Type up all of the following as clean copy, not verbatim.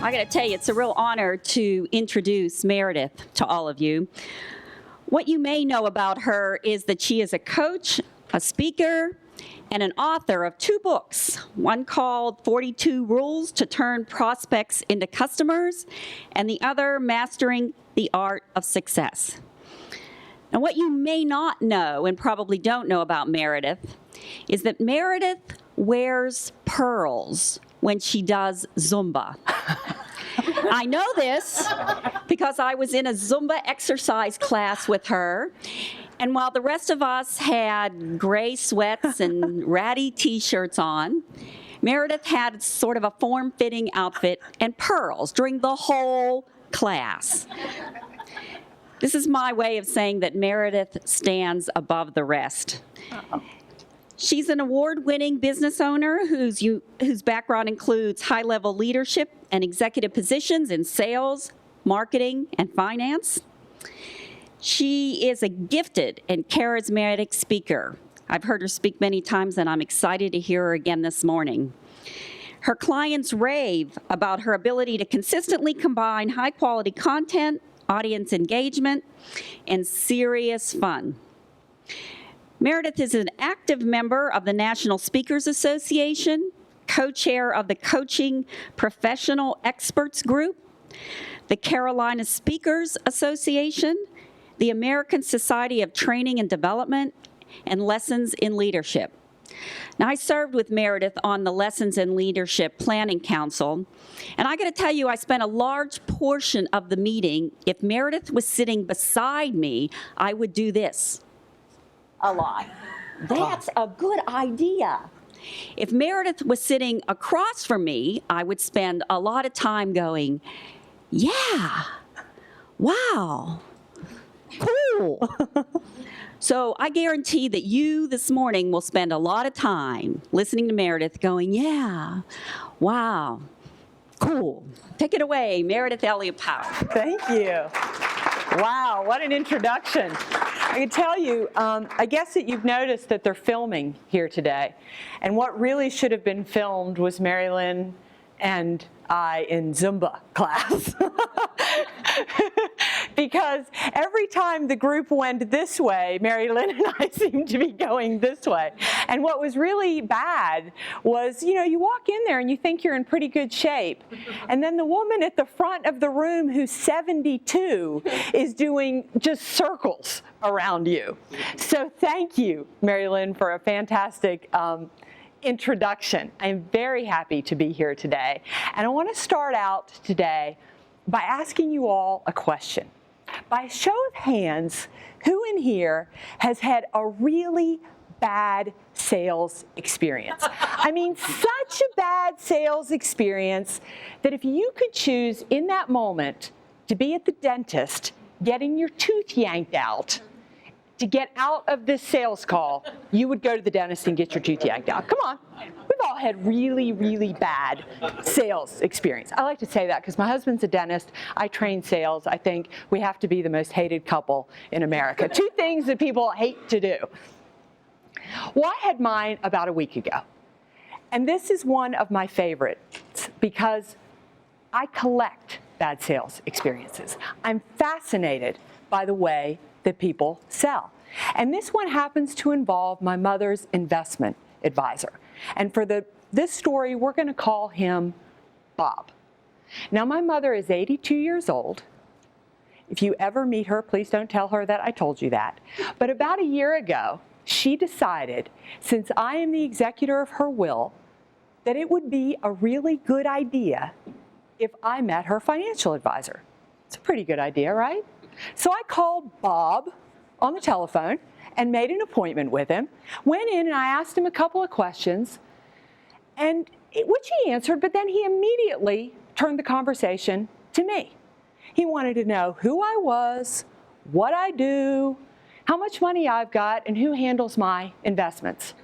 I got to tell you, it's a real honor to introduce Meridith to all of you. What you may know about her is that she is a coach, a speaker, and an author of 2 books, one called 42 Rules to Turn Prospects into Customers, and the other, Mastering the Art of Success. Now, what you may not know and probably don't know about Meridith is that Meridith wears pearls when she does Zumba. I know this because I was in a Zumba exercise class with her, and while the rest of us had gray sweats and ratty t-shirts on, Meridith had sort of a form-fitting outfit and pearls during the whole class. This is my way of saying that Meridith stands above the rest. Uh-oh. She's an award-winning business owner whose background includes high-level leadership and executive positions in sales, marketing, and finance. She is a gifted and charismatic speaker. I've heard her speak many times, and I'm excited to hear her again this morning. Her clients rave about her ability to consistently combine high-quality content, audience engagement, and serious fun. Meridith is an active member of the National Speakers Association, co-chair of the Coaching Professional Experts Group, the Carolina Speakers Association, the American Society of Training and Development, and Lessons in Leadership. Now, I served with Meridith on the Lessons in Leadership Planning Council, and I got to tell you, I spent a large portion of the meeting. If Meridith was sitting beside me, I would do this a lot. That's a good idea. If Meridith was sitting across from me, I would spend a lot of time going, yeah, wow, cool. So I guarantee that you this morning will spend a lot of time listening to Meridith going, yeah, wow, cool. Take it away, Meridith Elliott Powell. Thank you. Wow, what an introduction. I can tell you, I guess that you've noticed that they're filming here today. And what really should have been filmed was Mary Lynn and I in Zumba class. Because every time the group went this way, Mary Lynn and I seemed to be going this way. And what was really bad was, you know, you walk in there and you think you're in pretty good shape. And then the woman at the front of the room who's 72 is doing just circles around you. So thank you, Mary Lynn, for a fantastic introduction. I'm very happy to be here today. And I want to start out today by asking you all a question. By a show of hands, who in here has had a really bad sales experience? I mean, such a bad sales experience that if you could choose in that moment to be at the dentist getting your tooth yanked out, to get out of this sales call, you would go to the dentist and get your tooth yanked out. Come on. We've all had really, really bad sales experience. I like to say that because my husband's a dentist. I train sales. I think we have to be the most hated couple in America. 2 things that people hate to do. Well, I had mine about a week ago. And this is one of my favorites because I collect bad sales experiences. I'm fascinated by the way that people sell. And this one happens to involve my mother's investment advisor. And for this story, we're going to call him Bob. Now, my mother is 82 years old. If you ever meet her, please don't tell her that I told you that. But about a year ago, she decided, since I am the executor of her will, that it would be a really good idea if I met her financial advisor. It's a pretty good idea, right? So I called Bob on the telephone and made an appointment with him, went in and I asked him a couple of questions, which he answered, but then he immediately turned the conversation to me. He wanted to know who I was, what I do, how much money I've got, and who handles my investments.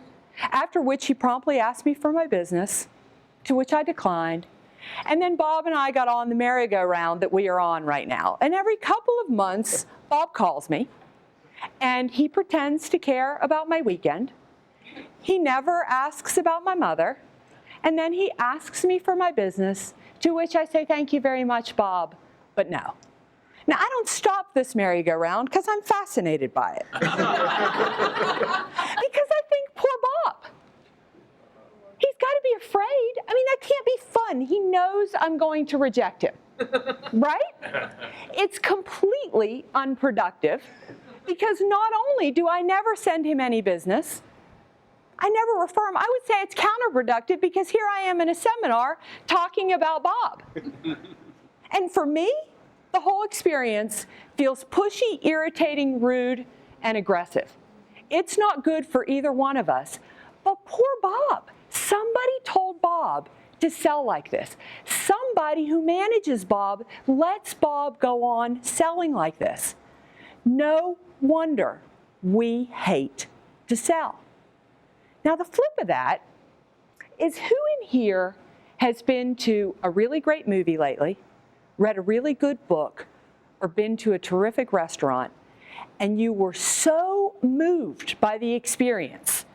After which he promptly asked me for my business, to which I declined. And then Bob and I got on the merry-go-round that we are on right now. And every couple of months, Bob calls me, and he pretends to care about my weekend. He never asks about my mother. And then he asks me for my business, To which I say, thank you very much, Bob, but no. Now, I don't stop this merry-go-round because I'm fascinated by it. Because I think, poor Bob. He's got to be afraid. I mean, that can't be fun. He knows I'm going to reject him, right? It's completely unproductive because not only do I never send him any business, I never refer him. I would say it's counterproductive because here I am in a seminar talking about Bob. And for me, the whole experience feels pushy, irritating, rude, and aggressive. It's not good for either one of us. But poor Bob. Somebody told Bob to sell like this. Somebody who manages Bob lets Bob go on selling like this. No wonder we hate to sell. Now, the flip of that is, who in here has been to a really great movie lately, read a really good book, or been to a terrific restaurant, and you were so moved by the experience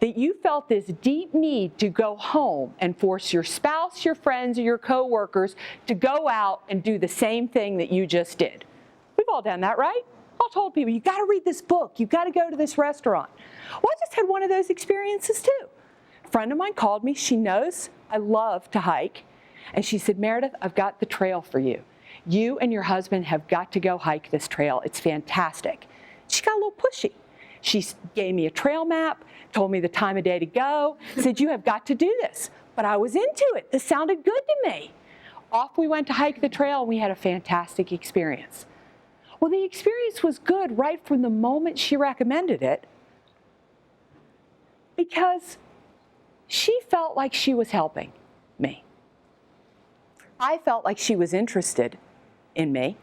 that you felt this deep need to go home and force your spouse, your friends, or your coworkers to go out and do the same thing that you just did? We've all done that, right? I told people, you got to read this book. You've got to go to this restaurant. Well, I just had one of those experiences too. A friend of mine called me. She knows I love to hike. And she said, Meridith, I've got the trail for you. You and your husband have got to go hike this trail. It's fantastic. She got a little pushy. She gave me a trail map, told me the time of day to go, said, you have got to do this. But I was into it. This sounded good to me. Off we went to hike the trail, and we had a fantastic experience. Well, the experience was good right from the moment she recommended it, because she felt like she was helping me. I felt like she was interested in me.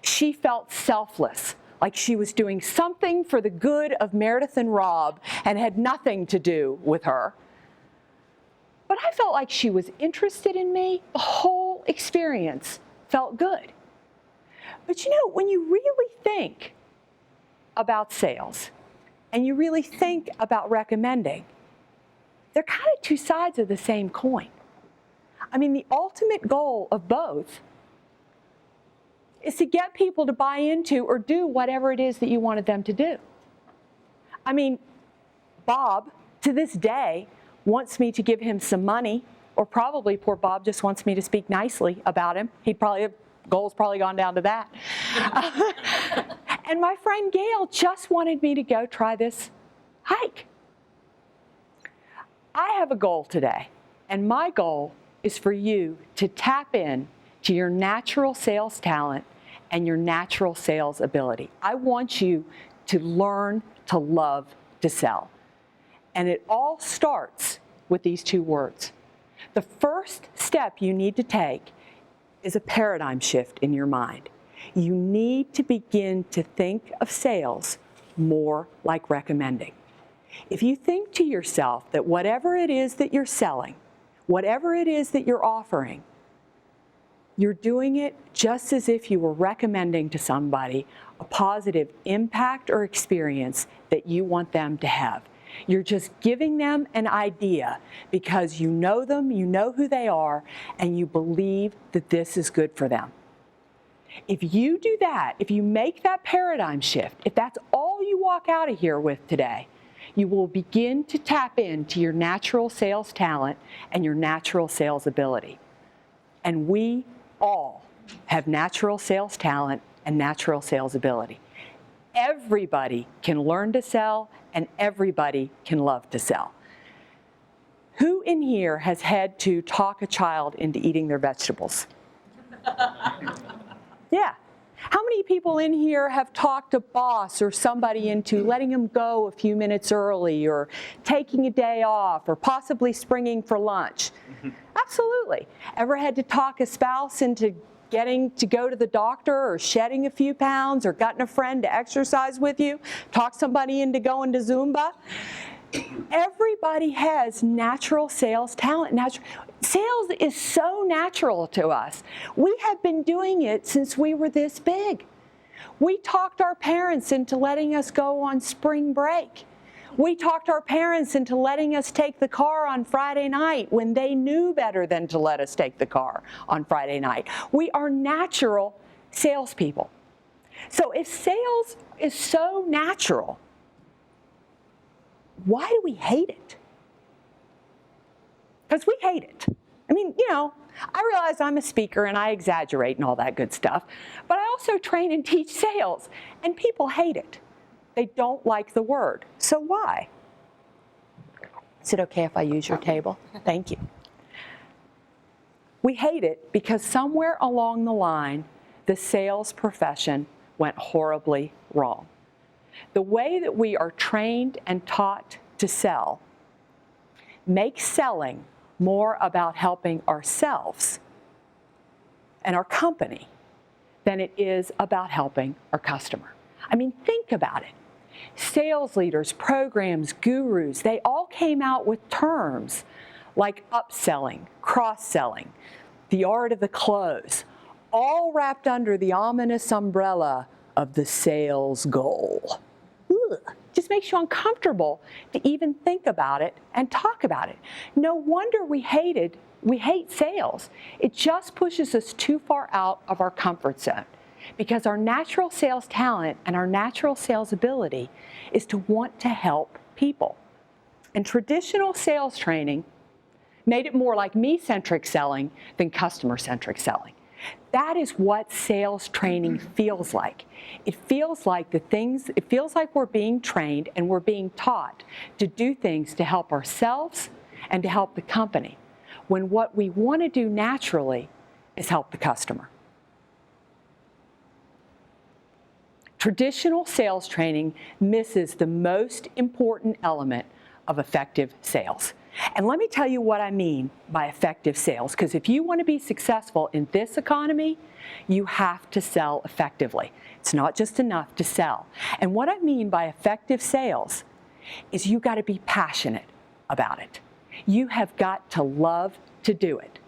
She felt selfless, like she was doing something for the good of Meridith and Rob and had nothing to do with her. But I felt like she was interested in me. The whole experience felt good. But you know, when you really think about sales and you really think about recommending, they're kind of two sides of the same coin. I mean, the ultimate goal of both is to get people to buy into or do whatever it is that you wanted them to do. I mean, Bob, to this day, wants me to give him some money, or probably poor Bob just wants me to speak nicely about him. Goal's probably gone down to that. And my friend Gail just wanted me to go try this hike. I have a goal today, and my goal is for you to tap in to your natural sales talent and your natural sales ability. I want you to learn to love to sell. And it all starts with these two words. The first step you need to take is a paradigm shift in your mind. You need to begin to think of sales more like recommending. If you think to yourself that whatever it is that you're selling, whatever it is that you're offering, you're doing it just as if you were recommending to somebody a positive impact or experience that you want them to have. You're just giving them an idea because you know them, you know who they are, and you believe that this is good for them. If you do that, if you make that paradigm shift, if that's all you walk out of here with today, you will begin to tap into your natural sales talent and your natural sales ability. And we all have natural sales talent and natural sales ability. Everybody can learn to sell, and everybody can love to sell. Who in here has had to talk a child into eating their vegetables? Yeah. How many people in here have talked a boss or somebody into letting them go a few minutes early, or taking a day off, or possibly springing for lunch? Absolutely. Ever had to talk a spouse into getting to go to the doctor, or shedding a few pounds, or gotten a friend to exercise with you, talk somebody into going to Zumba? Everybody has natural sales talent. Sales is so natural to us. We have been doing it since we were this big. We talked our parents into letting us go on spring break. We talked our parents into letting us take the car on Friday night when they knew better than to let us take the car on Friday night. We are natural salespeople. So if sales is so natural, why do we hate it? Because we hate it. I mean, I realize I'm a speaker and I exaggerate and all that good stuff, but I also train and teach sales, and people hate it. They don't like the word. So why? Is it okay if I use your table? Thank you. We hate it because somewhere along the line, the sales profession went horribly wrong. The way that we are trained and taught to sell makes selling more about helping ourselves and our company than it is about helping our customer. I mean, think about it. Sales leaders, programs, gurus, they all came out with terms like upselling, cross-selling, the art of the close, all wrapped under the ominous umbrella of the sales goal. Ugh. Just makes you uncomfortable to even think about it and talk about it. No wonder we hate sales. It just pushes us too far out of our comfort zone, because our natural sales talent and our natural sales ability is to want to help people. And traditional sales training made it more like me-centric selling than customer-centric selling. That is what sales training feels like. It feels like we're being trained and we're being taught to do things to help ourselves and to help the company, when what we want to do naturally is help the customer. Traditional sales training misses the most important element of effective sales. And let me tell you what I mean by effective sales, because if you want to be successful in this economy, you have to sell effectively. It's not just enough to sell. And what I mean by effective sales is you got to be passionate about it. You have got to love to do it,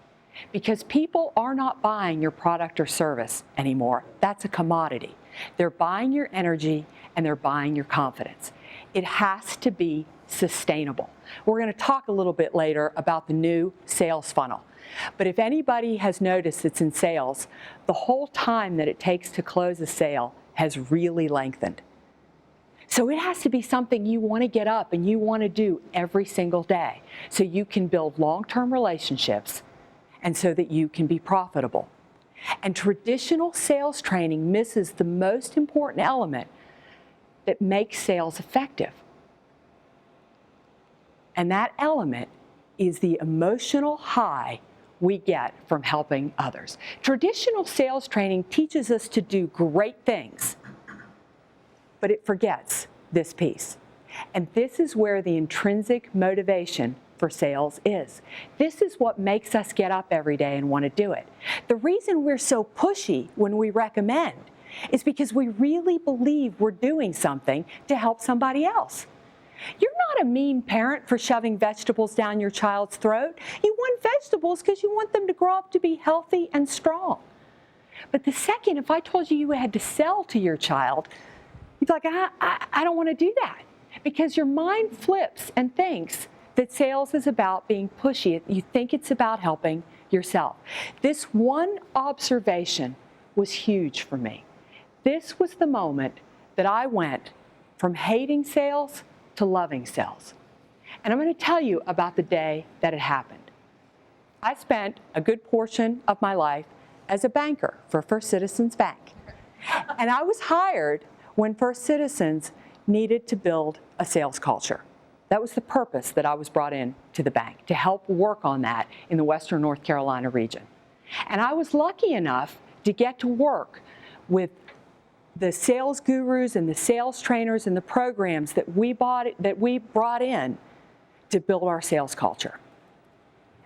because people are not buying your product or service anymore. That's a commodity. They're buying your energy and they're buying your confidence. It has to be sustainable. We're going to talk a little bit later about the new sales funnel. But if anybody has noticed that's in sales, the whole time that it takes to close a sale has really lengthened. So it has to be something you want to get up and you want to do every single day, so you can build long-term relationships and so that you can be profitable. And traditional sales training misses the most important element that makes sales effective. And that element is the emotional high we get from helping others. Traditional sales training teaches us to do great things, but it forgets this piece. And this is where the intrinsic motivation for sales is. This is what makes us get up every day and want to do it. The reason we're so pushy when we recommend is because we really believe we're doing something to help somebody else. You're not a mean parent for shoving vegetables down your child's throat. You want vegetables because you want them to grow up to be healthy and strong. But the second, if I told you you had to sell to your child, you'd be like, I don't want to do that. Because your mind flips and thinks that sales is about being pushy. You think it's about helping yourself. This one observation was huge for me. This was the moment that I went from hating sales to loving sales. And I'm going to tell you about the day that it happened. I spent a good portion of my life as a banker for First Citizens Bank. And I was hired when First Citizens needed to build a sales culture. That was the purpose that I was brought in to the bank, to help work on that in the Western North Carolina region. And I was lucky enough to get to work with the sales gurus and the sales trainers and the programs that we brought in to build our sales culture.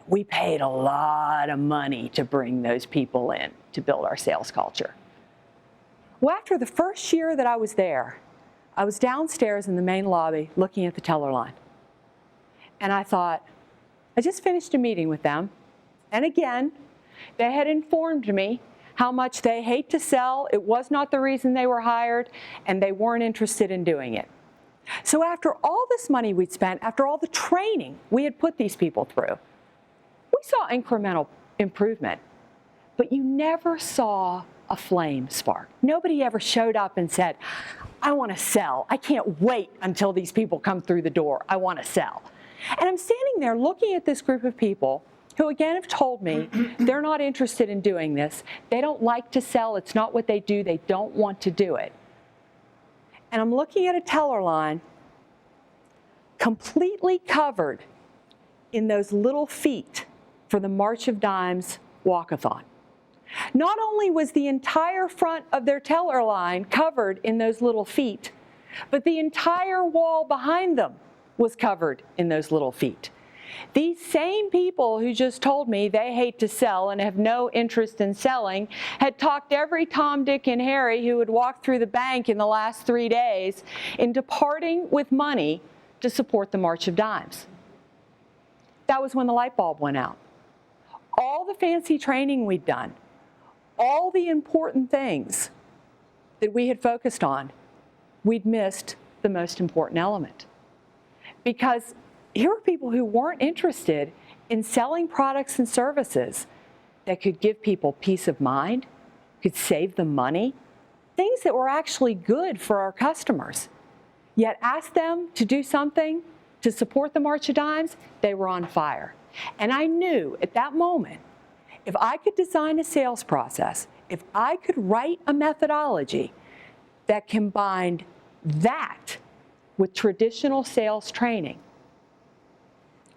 We paid a lot of money to bring those people in to build our sales culture. Well, after the first year that I was there, I was downstairs in the main lobby looking at the teller line. And I thought, I just finished a meeting with them. And again, they had informed me how much they hate to sell. It was not the reason they were hired, and they weren't interested in doing it. So after all this money we'd spent, after all the training we had put these people through, we saw incremental improvement, but you never saw a flame spark. Nobody ever showed up and said, I want to sell. I can't wait until these people come through the door. I want to sell. And I'm standing there looking at this group of people who again have told me they're not interested in doing this. They don't like to sell. It's not what they do. They don't want to do it. And I'm looking at a teller line completely covered in those little feet for the March of Dimes walkathon. Not only was the entire front of their teller line covered in those little feet, but the entire wall behind them was covered in those little feet. These same people who just told me they hate to sell and have no interest in selling had talked every Tom, Dick, and Harry who had walked through the bank in the last 3 days into parting with money to support the March of Dimes. That was when the light bulb went out. All the fancy training we'd done, all the important things that we had focused on, we'd missed the most important element. Because here were people who weren't interested in selling products and services that could give people peace of mind, could save them money, things that were actually good for our customers. Yet ask them to do something to support the March of Dimes, they were on fire. And I knew at that moment, if I could design a sales process, if I could write a methodology that combined that with traditional sales training,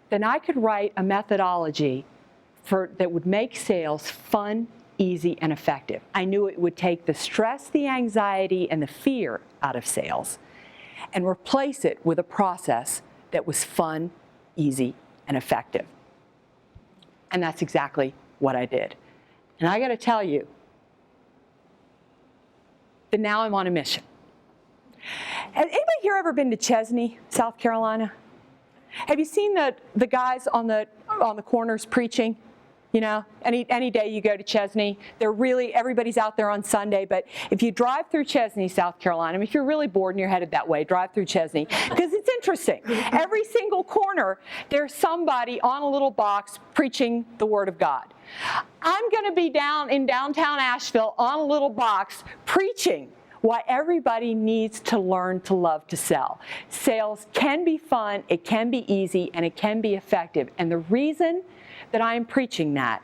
then I could write a methodology that would make sales fun, easy, and effective. I knew it would take the stress, the anxiety, and the fear out of sales and replace it with a process that was fun, easy, and effective. And that's exactly what I did. And I got to tell you that now I'm on a mission. Has anybody here ever been to Chesney, South Carolina? Have you seen the guys on the corners preaching? You know, any day you go to Chesney, everybody's out there on Sunday, but if you drive through Chesney, South Carolina, I mean, if you're really bored and you're headed that way, drive through Chesney, because it's interesting. Every single corner, there's somebody on a little box preaching the Word of God. I'm going to be down in downtown Asheville on a little box preaching why everybody needs to learn to love to sell. Sales can be fun, it can be easy, and it can be effective. And the reason that I am preaching that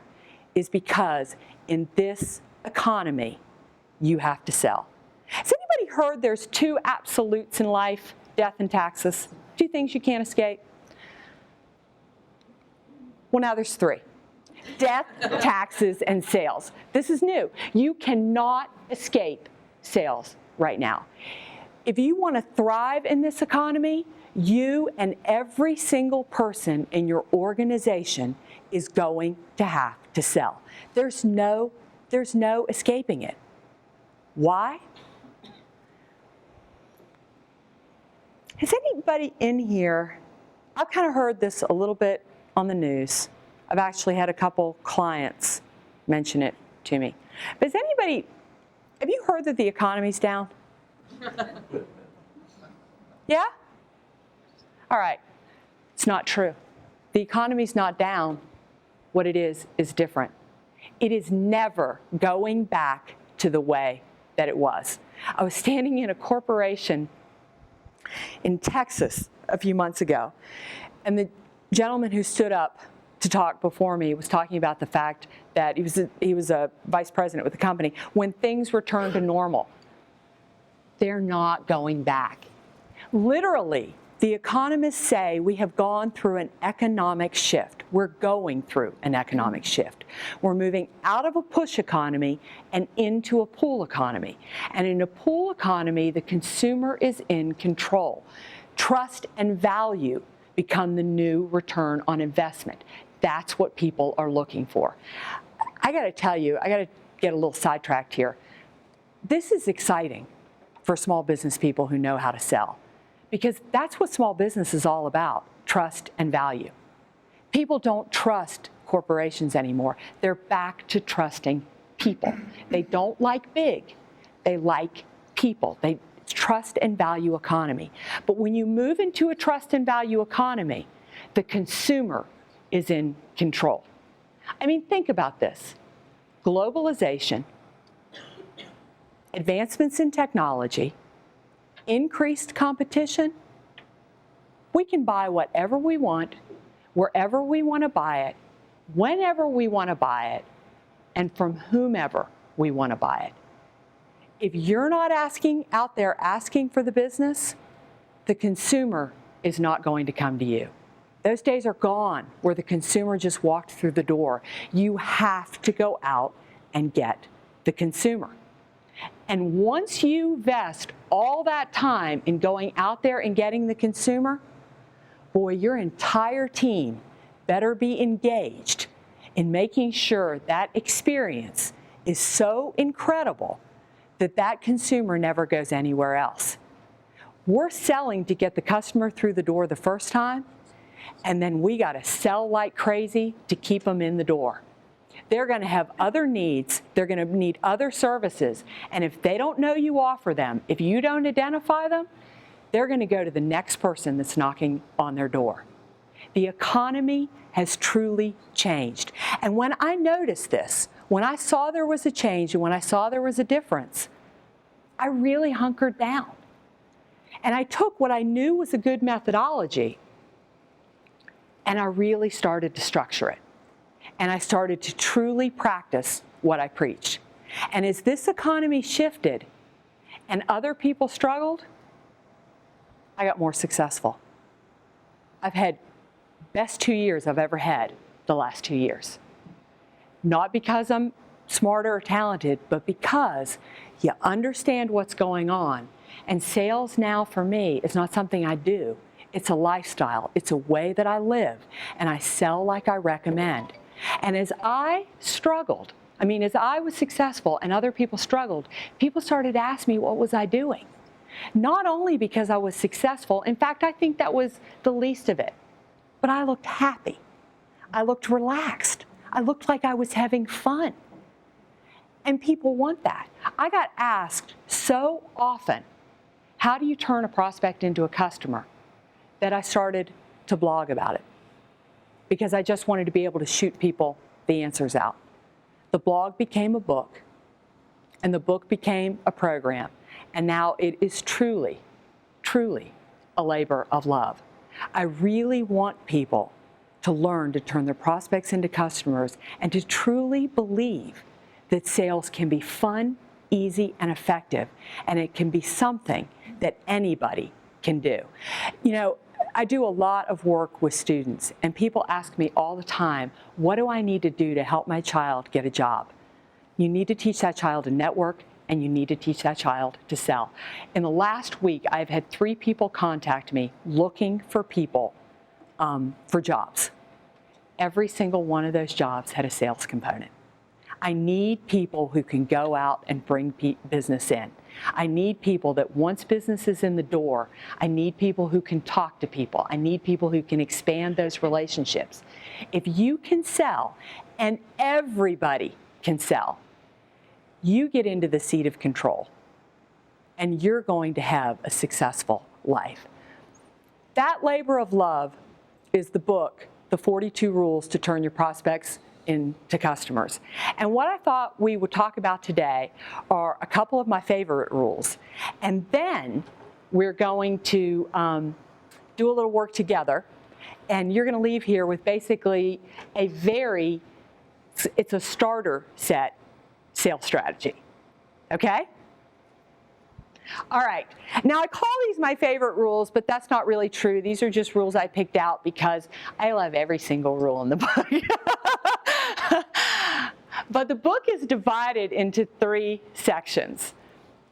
is because in this economy, you have to sell. Has anybody heard there's 2 absolutes in life, death and taxes? 2 things you can't escape? Well, now there's 3. Death, taxes, and sales. This is new. You cannot escape sales right now. If you want to thrive in this economy, you and every single person in your organization is going to have to sell. There's no escaping it. Why? Has anybody in here, I've kind of heard this a little bit on the news. I've actually had a couple clients mention it to me. But have you heard that the economy's down? Yeah? All right. It's not true. The economy's not down. What it is different. It is never going back to the way that it was. I was standing in a corporation in Texas a few months ago, and the gentleman who stood up to talk before me was talking about the fact that he was a vice president with the company. When things return to normal, they're not going back. Literally, the economists say we have gone through an economic shift. We're going through an economic shift. We're moving out of a push economy and into a pull economy. And in a pull economy, the consumer is in control. Trust and value become the new return on investment. That's what people are looking for. I got to tell you, I got to get a little sidetracked here. This is exciting for small business people who know how to sell, because that's what small business is all about, trust and value. People don't trust corporations anymore. They're back to trusting people. They don't like big. They like people. trust and value economy. But when you move into a trust and value economy, the consumer is in control. I mean, think about this. Globalization, advancements in technology, increased competition. We can buy whatever we want, wherever we want to buy it, whenever we want to buy it, and from whomever we want to buy it. If you're not out there asking for the business, the consumer is not going to come to you. Those days are gone where the consumer just walked through the door. You have to go out and get the consumer. And once you invest all that time in going out there and getting the consumer, boy, your entire team better be engaged in making sure that experience is so incredible that that consumer never goes anywhere else. We're selling to get the customer through the door the first time, and then we got to sell like crazy to keep them in the door. They're going to have other needs. They're going to need other services. And if they don't know you offer them, if you don't identify them, they're going to go to the next person that's knocking on their door. The economy has truly changed. And when I noticed this, when I saw there was a change and when I saw there was a difference, I really hunkered down. And I took what I knew was a good methodology and I really started to structure it. And I started to truly practice what I preached. And as this economy shifted and other people struggled, I got more successful. I've had best 2 years I've ever had the last 2 years. Not because I'm smarter or talented, but because you understand what's going on. And sales now for me is not something I do. It's a lifestyle. It's a way that I live. And I sell like I recommend. And as I struggled, as I was successful and other people struggled, people started to ask me what was I doing. Not only because I was successful, in fact, I think that was the least of it, but I looked happy. I looked relaxed. I looked like I was having fun. And people want that. I got asked so often, how do you turn a prospect into a customer, that I started to blog about it because I just wanted to be able to shoot people the answers out. The blog became a book, and the book became a program, and now it is truly, truly a labor of love. I really want people to learn to turn their prospects into customers and to truly believe that sales can be fun, easy, and effective, and it can be something that anybody can do. I do a lot of work with students, and people ask me all the time, what do I need to do to help my child get a job? You need to teach that child to network, and you need to teach that child to sell. In the last week, I've had 3 people contact me looking for people for jobs. Every single one of those jobs had a sales component. I need people who can go out and bring business in. I need people that once business is in the door, I need people who can talk to people. I need people who can expand those relationships. If you can sell, and everybody can sell, you get into the seat of control, and you're going to have a successful life. That labor of love is the book, The 42 Rules to Turn Your Prospects into Customers. And what I thought we would talk about today are a couple of my favorite rules. And then we're going to do a little work together. And you're going to leave here with basically it's a starter set sales strategy. Okay? All right. Now, I call these my favorite rules, but that's not really true. These are just rules I picked out because I love every single rule in the book. But the book is divided into 3 sections.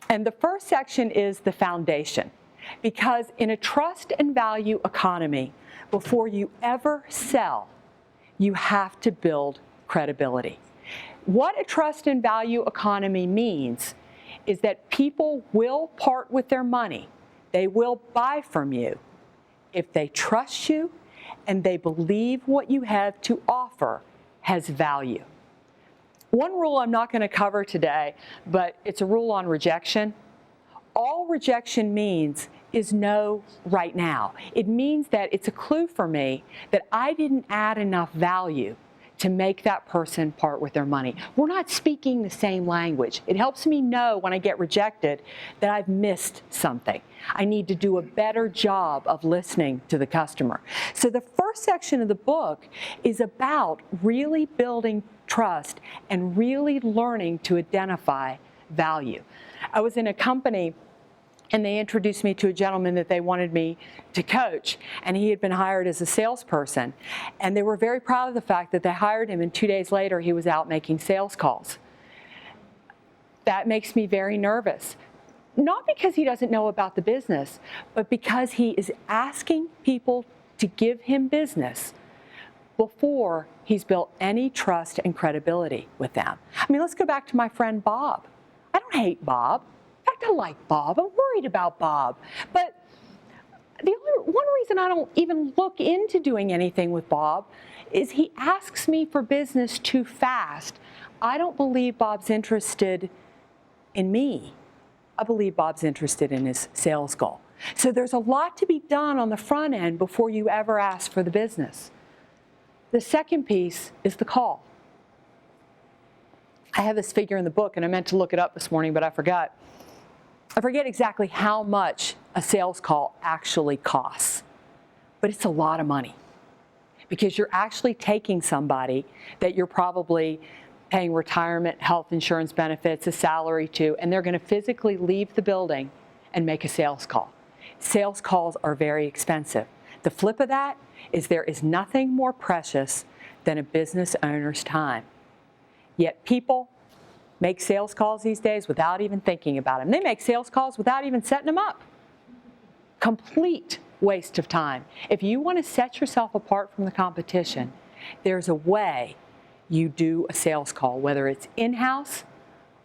And the first section is the foundation. Because in a trust and value economy, before you ever sell, you have to build credibility. What a trust and value economy means is that people will part with their money. They will buy from you if they trust you and they believe what you have to offer has value. One rule I'm not going to cover today, but it's a rule on rejection. all rejection means is no right now. It means that it's a clue for me that I didn't add enough value to make that person part with their money. We're not speaking the same language. It helps me know when I get rejected that I've missed something. I need to do a better job of listening to the customer. So the first section of the book is about really building trust and really learning to identify value. I was in a company and they introduced me to a gentleman that they wanted me to coach, and he had been hired as a salesperson. And they were very proud of the fact that they hired him, and 2 days later he was out making sales calls. That makes me very nervous. Not because he doesn't know about the business, but because he is asking people to give him business before he's built any trust and credibility with them. I mean, let's go back to my friend Bob. I don't hate Bob. In fact, I like Bob. I'm worried about Bob. But one reason I don't even look into doing anything with Bob is he asks me for business too fast. I don't believe Bob's interested in me. I believe Bob's interested in his sales goal. So there's a lot to be done on the front end before you ever ask for the business. The second piece is the call. I have this figure in the book, and I meant to look it up this morning, but I forgot. I forget exactly how much a sales call actually costs, but it's a lot of money because you're actually taking somebody that you're probably paying retirement, health insurance benefits, a salary to, and they're going to physically leave the building and make a sales call. Sales calls are very expensive. The flip of that is there is nothing more precious than a business owner's time. Yet people make sales calls these days without even thinking about them. They make sales calls without even setting them up. Complete waste of time. If you want to set yourself apart from the competition, there's a way you do a sales call, whether it's in-house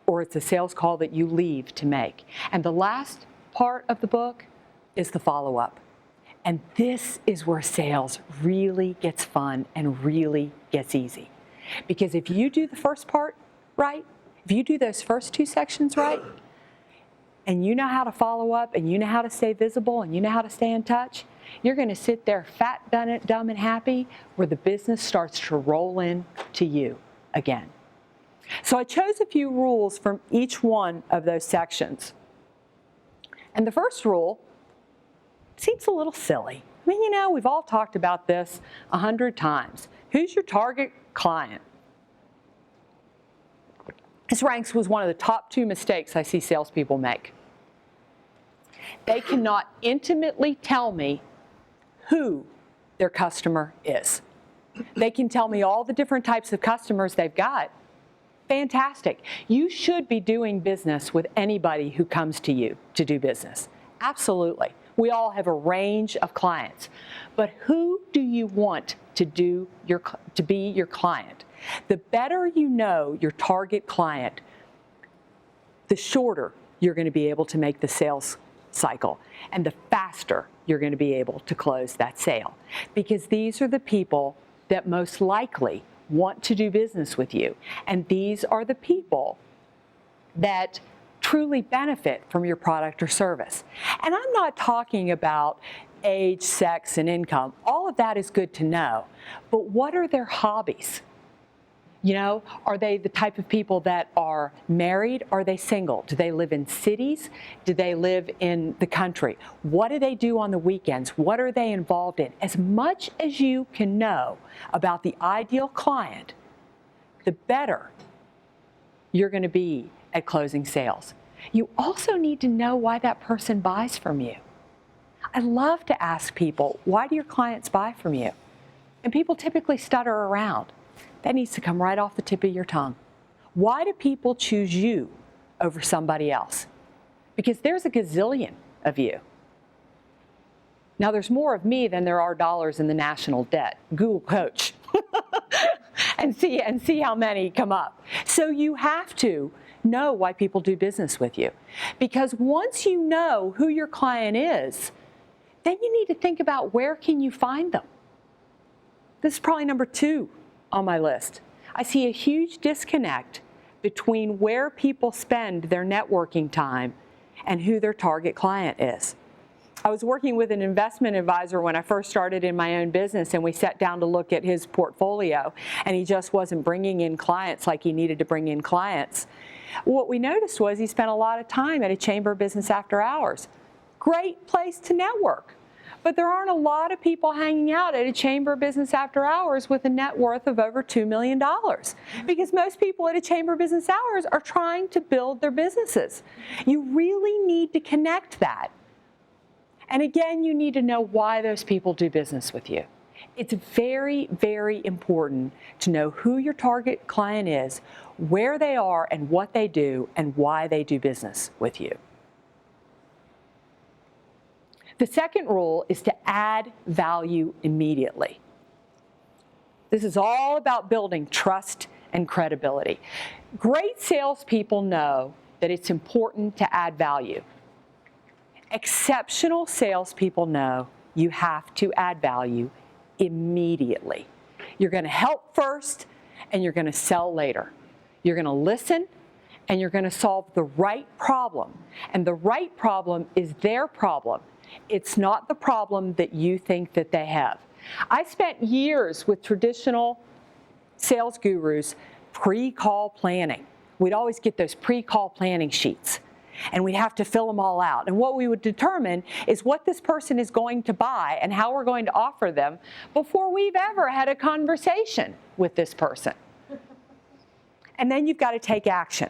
or it's a sales call that you leave to make. And the last part of the book is the follow-up. And this is where sales really gets fun and really gets easy. Because if you do the first part right, if you do those first two sections right, and you know how to follow up, and you know how to stay visible, and you know how to stay in touch, you're going to sit there fat, dumb, and happy where the business starts to roll in to you again. So I chose a few rules from each one of those sections. And the first rule seems a little silly. I mean, you know, we've all talked about this 100 times. Who's your target client? This ranks was one of the top 2 mistakes I see salespeople make. They cannot intimately tell me who their customer is. They can tell me all the different types of customers they've got. Fantastic. You should be doing business with anybody who comes to you to do business. Absolutely. We all have a range of clients. But who do you want to be your client? The better you know your target client, the shorter you're going to be able to make the sales cycle, and the faster you're going to be able to close that sale. Because these are the people that most likely want to do business with you. And these are the people that truly benefit from your product or service. And I'm not talking about age, sex, and income. All of that is good to know. But what are their hobbies? You know, are they the type of people that are married? Are they single? Do they live in cities? Do they live in the country? What do they do on the weekends? What are they involved in? As much as you can know about the ideal client, the better you're going to be at closing sales. You also need to know why that person buys from you. I love to ask people, why do your clients buy from you? And people typically stutter around. That needs to come right off the tip of your tongue. Why do people choose you over somebody else? Because there's a gazillion of you. Now, there's more of me than there are dollars in the national debt. Google Coach. and see how many come up. So you have to know why people do business with you. Because once you know who your client is, then you need to think about where can you find them. This is probably number 2 on my list. I see a huge disconnect between where people spend their networking time and who their target client is. I was working with an investment advisor when I first started in my own business, and we sat down to look at his portfolio, and he just wasn't bringing in clients like he needed to bring in clients. What we noticed was he spent a lot of time at a chamber of business after hours. Great place to network. But there aren't a lot of people hanging out at a chamber of business after hours with a net worth of over $2 million, because most people at a chamber of business hours are trying to build their businesses. You really need to connect that. And again, you need to know why those people do business with you. It's very, very important to know who your target client is, where they are and what they do, and why they do business with you. The second rule is to add value immediately. This is all about building trust and credibility. Great salespeople know that it's important to add value. Exceptional salespeople know you have to add value immediately. You're going to help first, and you're going to sell later. You're going to listen, and you're going to solve the right problem. And the right problem is their problem. It's not the problem that you think that they have. I spent years with traditional sales gurus pre-call planning. We'd always get those pre-call planning sheets, and we'd have to fill them all out. And what we would determine is what this person is going to buy and how we're going to offer them before we've ever had a conversation with this person. And then you've got to take action.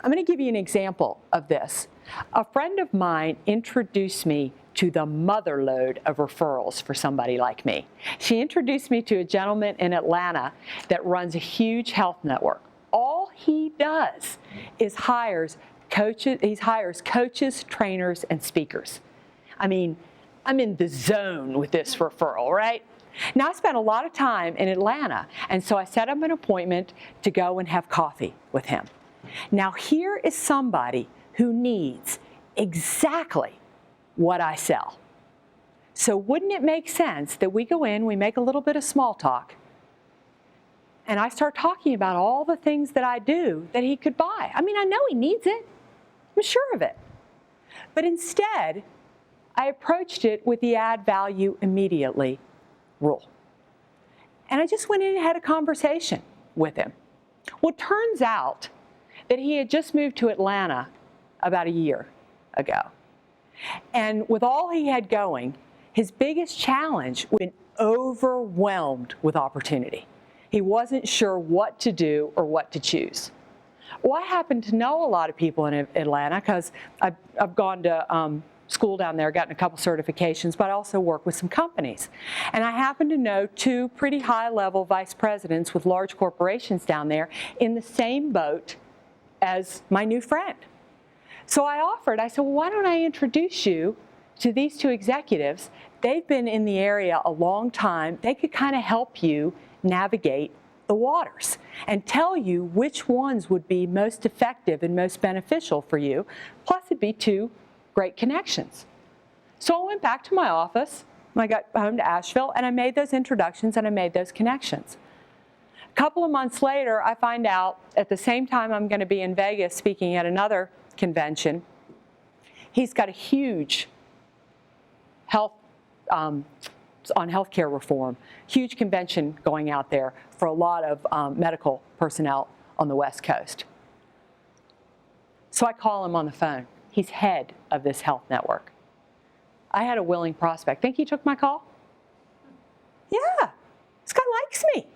I'm going to give you an example of this. A friend of mine introduced me to the motherlode of referrals for somebody like me. She introduced me to a gentleman in Atlanta that runs a huge health network. All he does is hires coaches, trainers, and speakers. I mean, I'm in the zone with this referral, right? Now, I spent a lot of time in Atlanta, and so I set up an appointment to go and have coffee with him. Now, here is somebody who needs exactly what I sell. So wouldn't it make sense that we go in, we make a little bit of small talk, and I start talking about all the things that I do that he could buy? I mean, I know he needs it. I'm sure of it. But instead, I approached it with the add value immediately rule. And I just went in and had a conversation with him. Well, it turns out that he had just moved to Atlanta about a year ago. And with all he had going, his biggest challenge was being overwhelmed with opportunity. He wasn't sure what to do or what to choose. Well, I happen to know a lot of people in Atlanta because I've gone to school down there, gotten a couple certifications, but I also work with some companies. And I happen to know two pretty high-level vice presidents with large corporations down there in the same boat as my new friend. So I said, well, why don't I introduce you to these two executives? They've been in the area a long time. They could kind of help you navigate the waters and tell you which ones would be most effective and most beneficial for you. Plus, it'd be two great connections. So I went back to my office when I got home to Asheville, and I made those introductions and I made those connections. A couple of months later, I find out at the same time I'm going to be in Vegas speaking at another convention, he's got a huge healthcare reform, huge convention going out there for a lot of medical personnel on the West Coast. So I call him on the phone. He's head of this health network. I had a willing prospect. Think he took my call? Yeah, this guy likes me.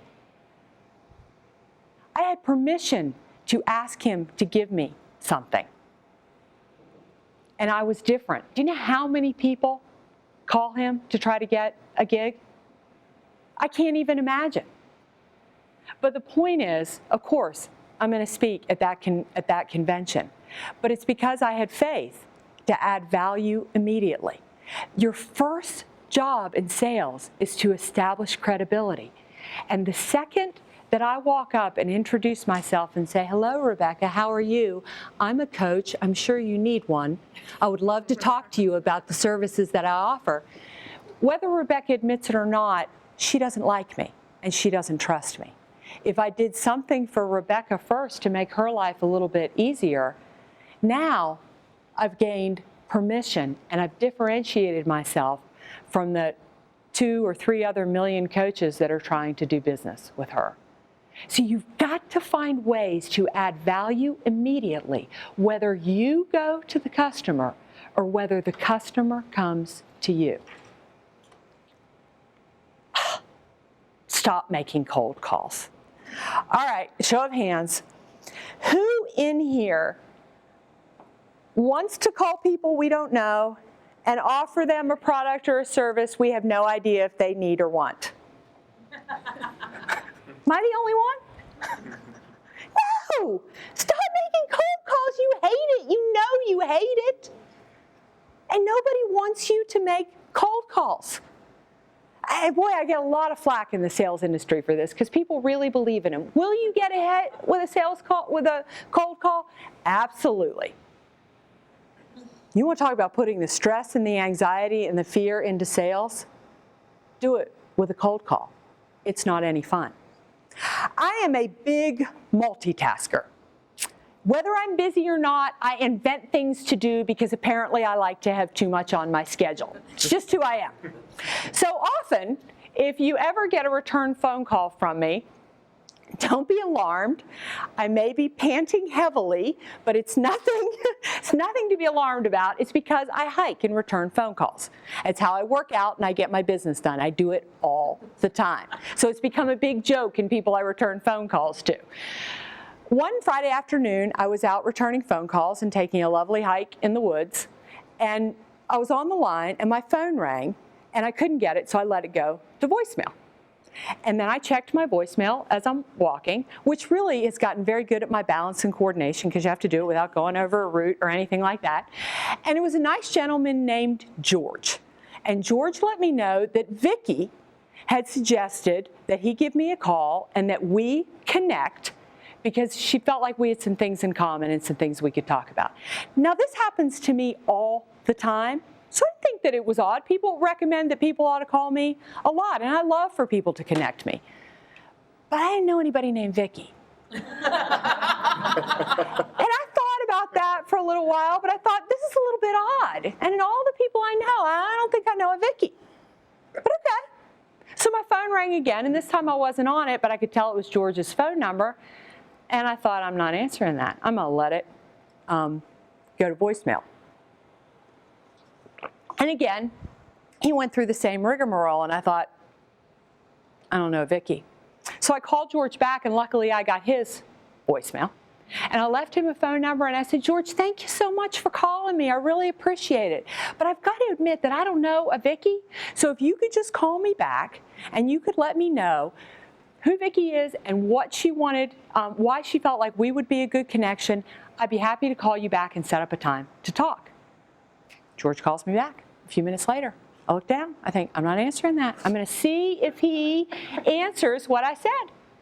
I had permission to ask him to give me something. And I was different. Do you know how many people call him to try to get a gig? I can't even imagine. But the point is, of course, I'm going to speak at that convention. But it's because I had faith to add value immediately. Your first job in sales is to establish credibility. And the second that I walk up and introduce myself and say, hello, Rebecca, how are you? I'm a coach. I'm sure you need one. I would love to talk to you about the services that I offer. Whether Rebecca admits it or not, she doesn't like me and she doesn't trust me. If I did something for Rebecca first to make her life a little bit easier, now I've gained permission and I've differentiated myself from the 2 or 3 other million coaches that are trying to do business with her. So you've got to find ways to add value immediately, whether you go to the customer or whether the customer comes to you. Stop making cold calls. All right, show of hands. Who in here wants to call people we don't know and offer them a product or a service we have no idea if they need or want? Am I the only one? No! Stop making cold calls. You hate it. You know you hate it. And nobody wants you to make cold calls. Boy, I get a lot of flack in the sales industry for this because people really believe in them. Will you get ahead with a sales call, with a cold call? Absolutely. You want to talk about putting the stress and the anxiety and the fear into sales? Do it with a cold call. It's not any fun. I am a big multitasker. Whether I'm busy or not, I invent things to do because apparently I like to have too much on my schedule. It's just who I am. So often, if you ever get a return phone call from me, don't be alarmed. I may be panting heavily, but it's nothing to be alarmed about. It's because I hike and return phone calls. It's how I work out and I get my business done. I do it all the time. So it's become a big joke in people I return phone calls to. One Friday afternoon, I was out returning phone calls and taking a lovely hike in the woods, and I was on the line and my phone rang and I couldn't get it, so I let it go to voicemail. And then I checked my voicemail as I'm walking, which really has gotten very good at my balance and coordination because you have to do it without going over a route or anything like that. And it was a nice gentleman named George. And George let me know that Vicki had suggested that he give me a call and that we connect because she felt like we had some things in common and some things we could talk about. Now, this happens to me all the time. So I think that it was odd. People recommend that people ought to call me a lot, and I love for people to connect me. But I didn't know anybody named Vicki. And I thought about that for a little while, but I thought, this is a little bit odd. And in all the people I know, I don't think I know a Vicki. But okay. So my phone rang again, and this time I wasn't on it, but I could tell it was George's phone number. And I thought, I'm not answering that. I'm going to let it go to voicemail. And again, he went through the same rigmarole, and I thought, I don't know Vicki. So I called George back, and luckily I got his voicemail. And I left him a phone number, and I said, George, thank you so much for calling me. I really appreciate it. But I've got to admit that I don't know a Vicki. So if you could just call me back, and you could let me know who Vicki is and what she wanted, why she felt like we would be a good connection, I'd be happy to call you back and set up a time to talk. George calls me back a few minutes later. I look down. I think, I'm not answering that. I'm going to see if he answers what I said.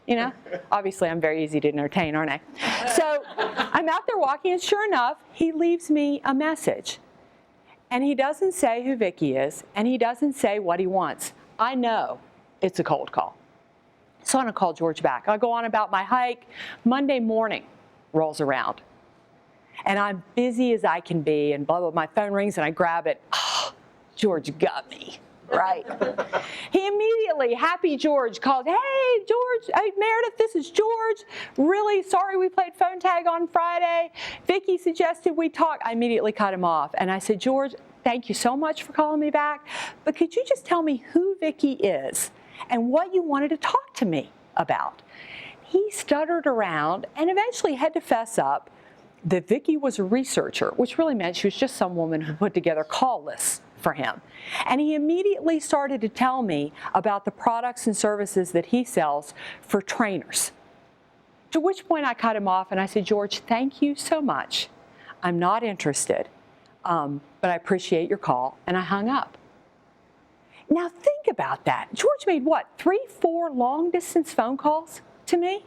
You know, obviously I'm very easy to entertain, aren't I? So I'm out there walking, and sure enough, he leaves me a message. And he doesn't say who Vicki is, and he doesn't say what he wants. I know it's a cold call. So I'm going to call George back. I go on about my hike. Monday morning rolls around. And I'm busy as I can be, and blah, blah, my phone rings, and I grab it. Oh, George got me, right? He immediately, happy George, called, hey, George, hey, Meredith, this is George. Really sorry we played phone tag on Friday. Vicki suggested we talk. I immediately cut him off, and I said, George, thank you so much for calling me back, but could you just tell me who Vicki is and what you wanted to talk to me about? He stuttered around and eventually had to fess up that Vicki was a researcher, which really meant she was just some woman who put together call lists for him. And he immediately started to tell me about the products and services that he sells for trainers. To which point I cut him off and I said, George, thank you so much. I'm not interested, but I appreciate your call, and I hung up. Now think about that. George made what, 3, 4 long-distance phone calls to me?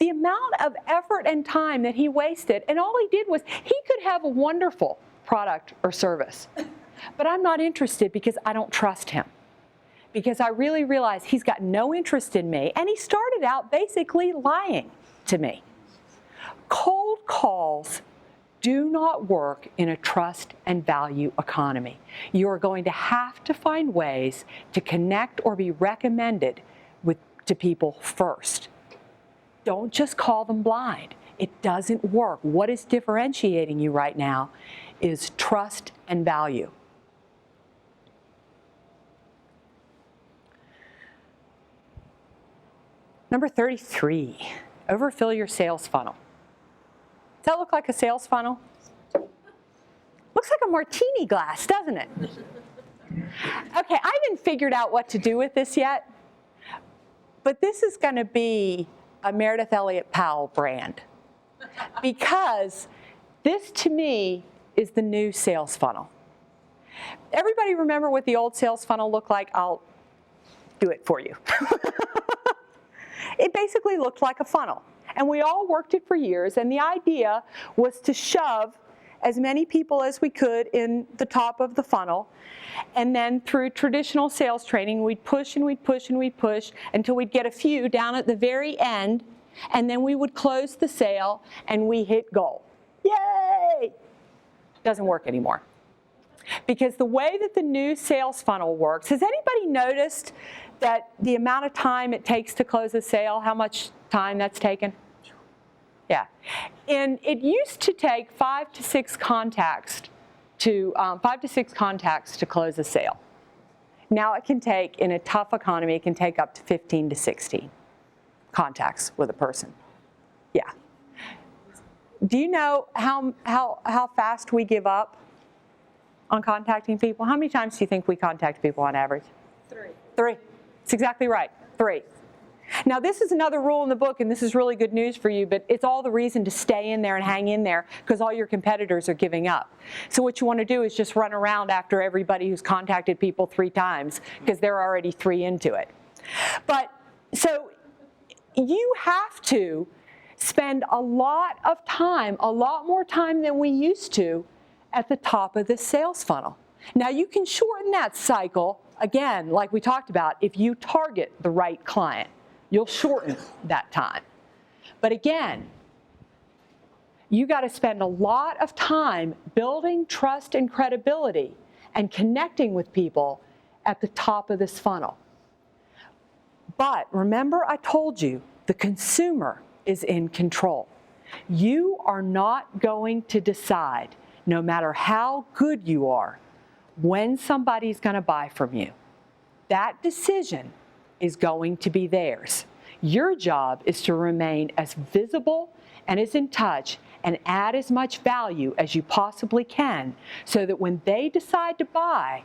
The amount of effort and time that he wasted, and all he did was, he could have a wonderful product or service, but I'm not interested because I don't trust him. Because I really realize he's got no interest in me, and he started out basically lying to me. Cold calls do not work in a trust and value economy. You are going to have to find ways to connect or be recommended to people first. Don't just call them blind. It doesn't work. What is differentiating you right now is trust and value. Number 33, overfill your sales funnel. Does that look like a sales funnel? Looks like a martini glass, doesn't it? Okay, I haven't figured out what to do with this yet, but this is going to be a Meridith Elliott Powell brand, because this, to me, is the new sales funnel. Everybody remember what the old sales funnel looked like? I'll do it for you. It basically looked like a funnel, and we all worked it for years, and the idea was to shove as many people as we could in the top of the funnel, and then through traditional sales training, we'd push and we'd push and we'd push until we'd get a few down at the very end, and then we would close the sale and we hit goal. Yay! Doesn't work anymore. Because the way that the new sales funnel works, has anybody noticed that the amount of time it takes to close a sale, how much time that's taken? Yeah. And it used to take 5 to 6 contacts to close a sale. Now it can take, in a tough economy, it can take up to 15 to 16 contacts with a person. Yeah. Do you know how fast we give up on contacting people? How many times do you think we contact people on average? 3. 3. That's exactly right. 3. Now, this is another rule in the book, and this is really good news for you, but it's all the reason to stay in there and hang in there, because all your competitors are giving up. So what you want to do is just run around after everybody who's contacted people 3 times, because they're already 3 into it. But so you have to spend a lot of time, a lot more time than we used to, at the top of this sales funnel. Now, you can shorten that cycle, again, like we talked about, if you target the right client. You'll shorten that time. But again, you got to spend a lot of time building trust and credibility and connecting with people at the top of this funnel. But remember, I told you, the consumer is in control. You are not going to decide, no matter how good you are, when somebody's going to buy from you. That decision is going to be theirs. Your job is to remain as visible and as in touch and add as much value as you possibly can, so that when they decide to buy,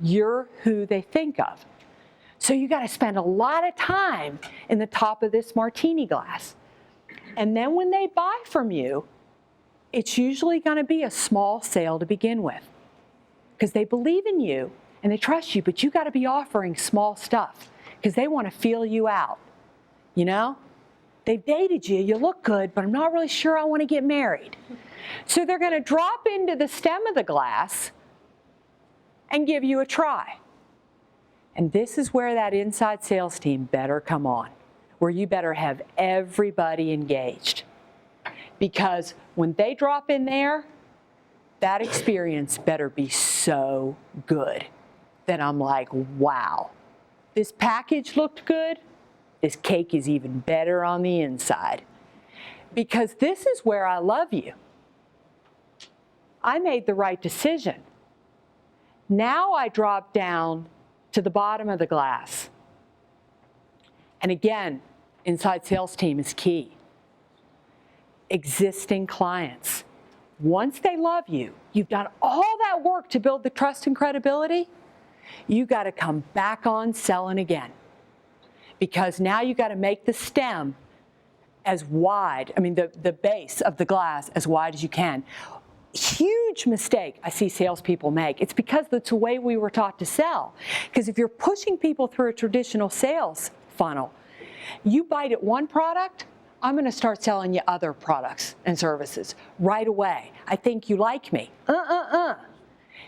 you're who they think of. So you got to spend a lot of time in the top of this martini glass. And then when they buy from you, it's usually going to be a small sale to begin with, because they believe in you and they trust you, but you got to be offering small stuff, because they want to feel you out. You know? They've dated you, you look good, but I'm not really sure I want to get married. So they're going to drop into the stem of the glass and give you a try. And this is where that inside sales team better come on, where you better have everybody engaged. Because when they drop in there, that experience better be so good that I'm like, wow. This package looked good. This cake is even better on the inside. Because this is where I love you. I made the right decision. Now I drop down to the bottom of the glass. And again, inside sales team is key. Existing clients. Once they love you, you've done all that work to build the trust and credibility, you got to come back on selling again. Because now you got to make the stem as wide, the base of the glass as wide as you can. Huge mistake I see salespeople make. It's because that's the way we were taught to sell. Because if you're pushing people through a traditional sales funnel, you bite at one product, I'm going to start selling you other products and services right away. I think you like me.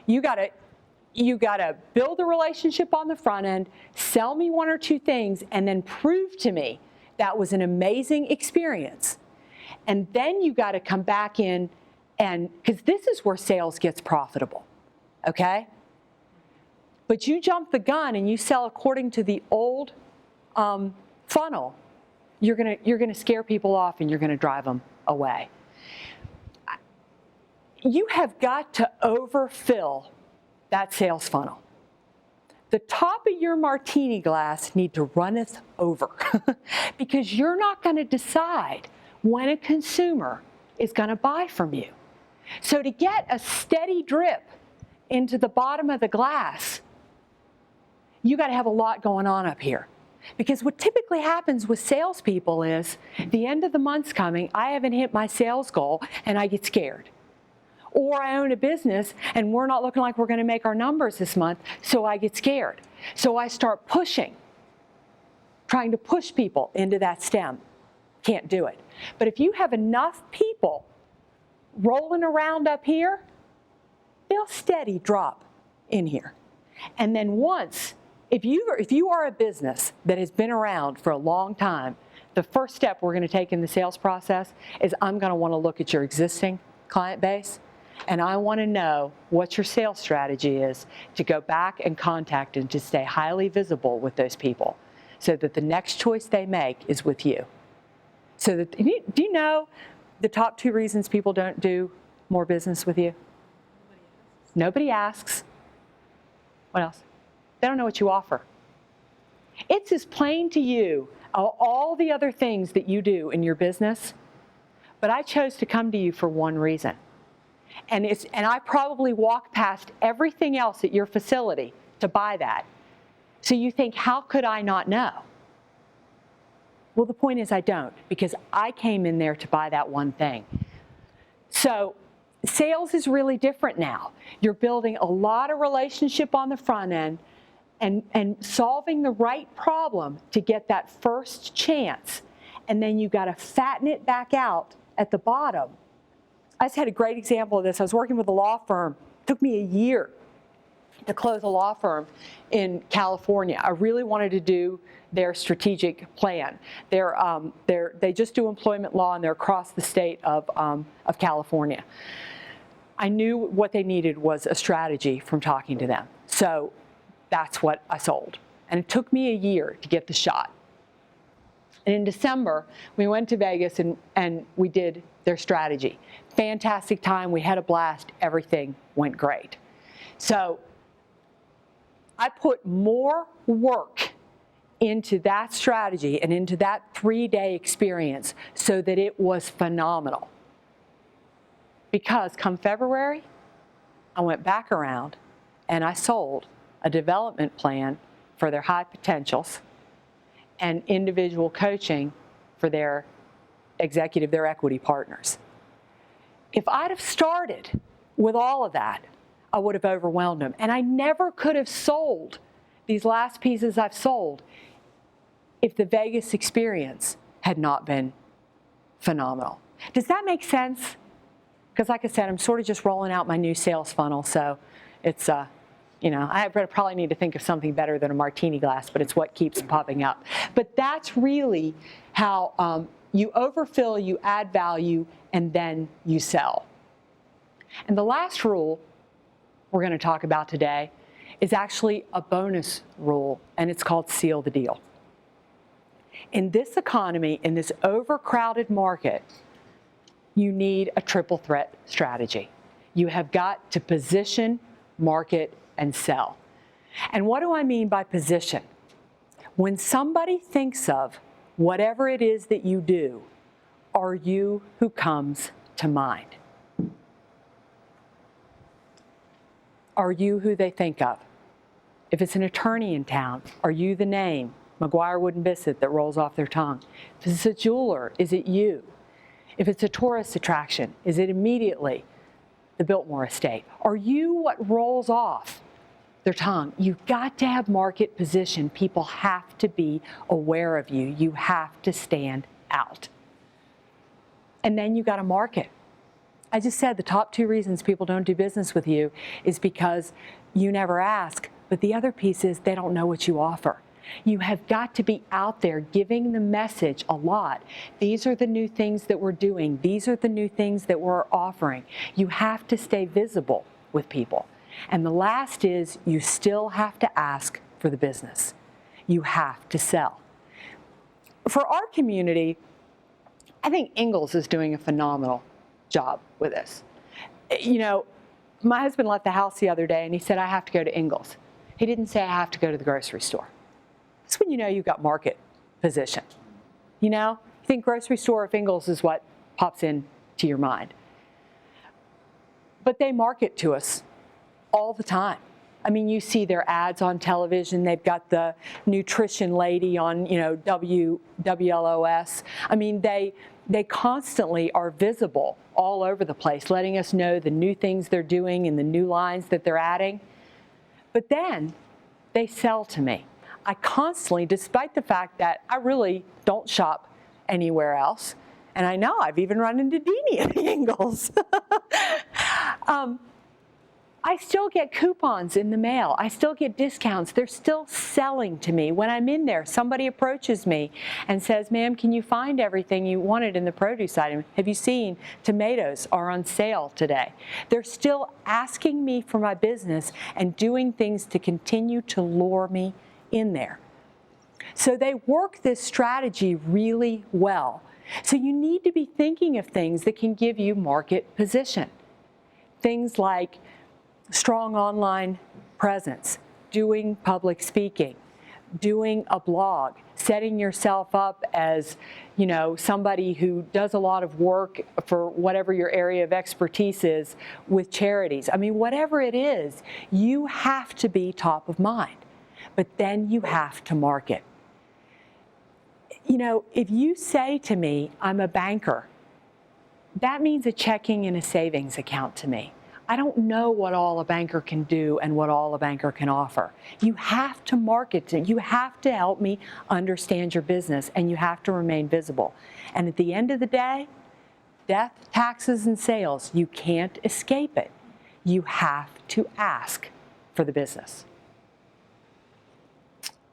You got to build a relationship on the front end, sell me 1 or 2 things, and then prove to me that was an amazing experience. And then you got to come back in And because this is where sales gets profitable, okay? But you jump the gun and you sell according to the old funnel, you're gonna scare people off and you're gonna drive them away. You have got to overfill that sales funnel. The top of your martini glass need to runneth over because you're not going to decide when a consumer is going to buy from you. So to get a steady drip into the bottom of the glass, you got to have a lot going on up here. Because what typically happens with salespeople is the end of the month's coming, I haven't hit my sales goal, and I get scared. Or I own a business and we're not looking like we're going to make our numbers this month, so I get scared. So I start pushing, trying to push people into that stem. Can't do it. But if you have enough people rolling around up here, they'll steady drop in here. And then once, if you are a business that has been around for a long time, the first step we're going to take in the sales process is I'm going to want to look at your existing client base. And I want to know what your sales strategy is to go back and contact and to stay highly visible with those people so that the next choice they make is with you. So that, do you know the top 2 reasons people don't do more business with you? Nobody asks. What else? They don't know what you offer. It's as plain to you, all the other things that you do in your business, but I chose to come to you for one reason. And I probably walk past everything else at your facility to buy that. So you think, how could I not know? Well, the point is I don't, because I came in there to buy that one thing. So sales is really different now. You're building a lot of relationship on the front end and solving the right problem to get that first chance. And then you got to fatten it back out at the bottom. I just had a great example of this. I was working with a law firm. It took me a year to close a law firm in California. I really wanted to do their strategic plan. They just do employment law, and they're across the state of California. I knew what they needed was a strategy from talking to them. So that's what I sold. And it took me a year to get the shot. And in December, we went to Vegas and we did their strategy. Fantastic time. We had a blast. Everything went great. So I put more work into that strategy and into that 3-day experience so that it was phenomenal. Because come February, I went back around and I sold a development plan for their high potentials and individual coaching for their executive, their equity partners. If I'd have started with all of that, I would have overwhelmed them. And I never could have sold these last pieces I've sold if the Vegas experience had not been phenomenal. Does that make sense? Because like I said, I'm sort of just rolling out my new sales funnel, so it's, I probably need to think of something better than a martini glass, but it's what keeps popping up. But that's really how you overfill, you add value, and then you sell. And the last rule we're going to talk about today is actually a bonus rule, and it's called seal the deal. In this economy, in this overcrowded market, you need a triple threat strategy. You have got to position, market, and sell. And what do I mean by position? When somebody thinks of whatever it is that you do, are you who comes to mind? Are you who they think of? If it's an attorney in town, are you the name, McGuire Wooden Bissett, that rolls off their tongue? If it's a jeweler, is it you? If it's a tourist attraction, is it immediately the Biltmore estate? Are you what rolls off their tongue? You've got to have market position. People have to be aware of you. You have to stand out. And then you got to market. I just said the top 2 reasons people don't do business with you is because you never ask, but the other piece is they don't know what you offer. You have got to be out there giving the message a lot. These are the new things that we're doing. These are the new things that we're offering. You have to stay visible with people. And the last is you still have to ask for the business. You have to sell. For our community, I think Ingalls is doing a phenomenal job with this. You know, my husband left the house the other day and he said, I have to go to Ingalls. He didn't say I have to go to the grocery store. That's when you know you've got market position. You know, you think grocery store of Ingalls is what pops into your mind. But they market to us all the time. I mean, you see their ads on television. They've got the nutrition lady on, you know, WLOS. I mean, they constantly are visible all over the place, letting us know the new things they're doing and the new lines that they're adding. But then they sell to me. I constantly, despite the fact that I really don't shop anywhere else, and I know I've even run into Deanie at the Ingalls. I still get coupons in the mail. I still get discounts. They're still selling to me. When I'm in there, somebody approaches me and says, ma'am, can you find everything you wanted in the produce item? Have you seen tomatoes are on sale today? They're still asking me for my business and doing things to continue to lure me in there. So they work this strategy really well. So you need to be thinking of things that can give you market position. Things like strong online presence, doing public speaking, doing a blog, setting yourself up as, you know, somebody who does a lot of work for whatever your area of expertise is with charities. I mean, whatever it is, you have to be top of mind, but then you have to market. You know, if you say to me, I'm a banker, that means a checking and a savings account to me. I don't know what all a banker can do and what all a banker can offer. You have to market it. You have to help me understand your business, and you have to remain visible. And at the end of the day, death, taxes, and sales, you can't escape it. You have to ask for the business.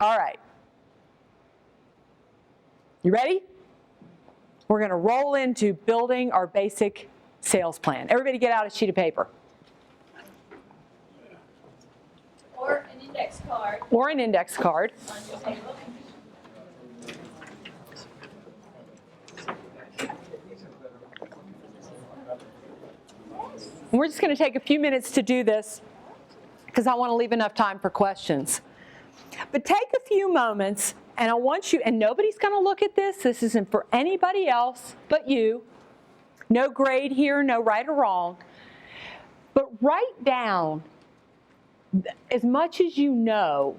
All right. You ready? We're going to roll into building our basic sales plan. Everybody get out a sheet of paper. Or an index card Or an index card. on your table. And we're just going to take a few minutes to do this because I want to leave enough time for questions. But take a few moments, and I want you, and nobody's going to look at this. This isn't for anybody else but you. No grade here, no right or wrong. But write down as much as you know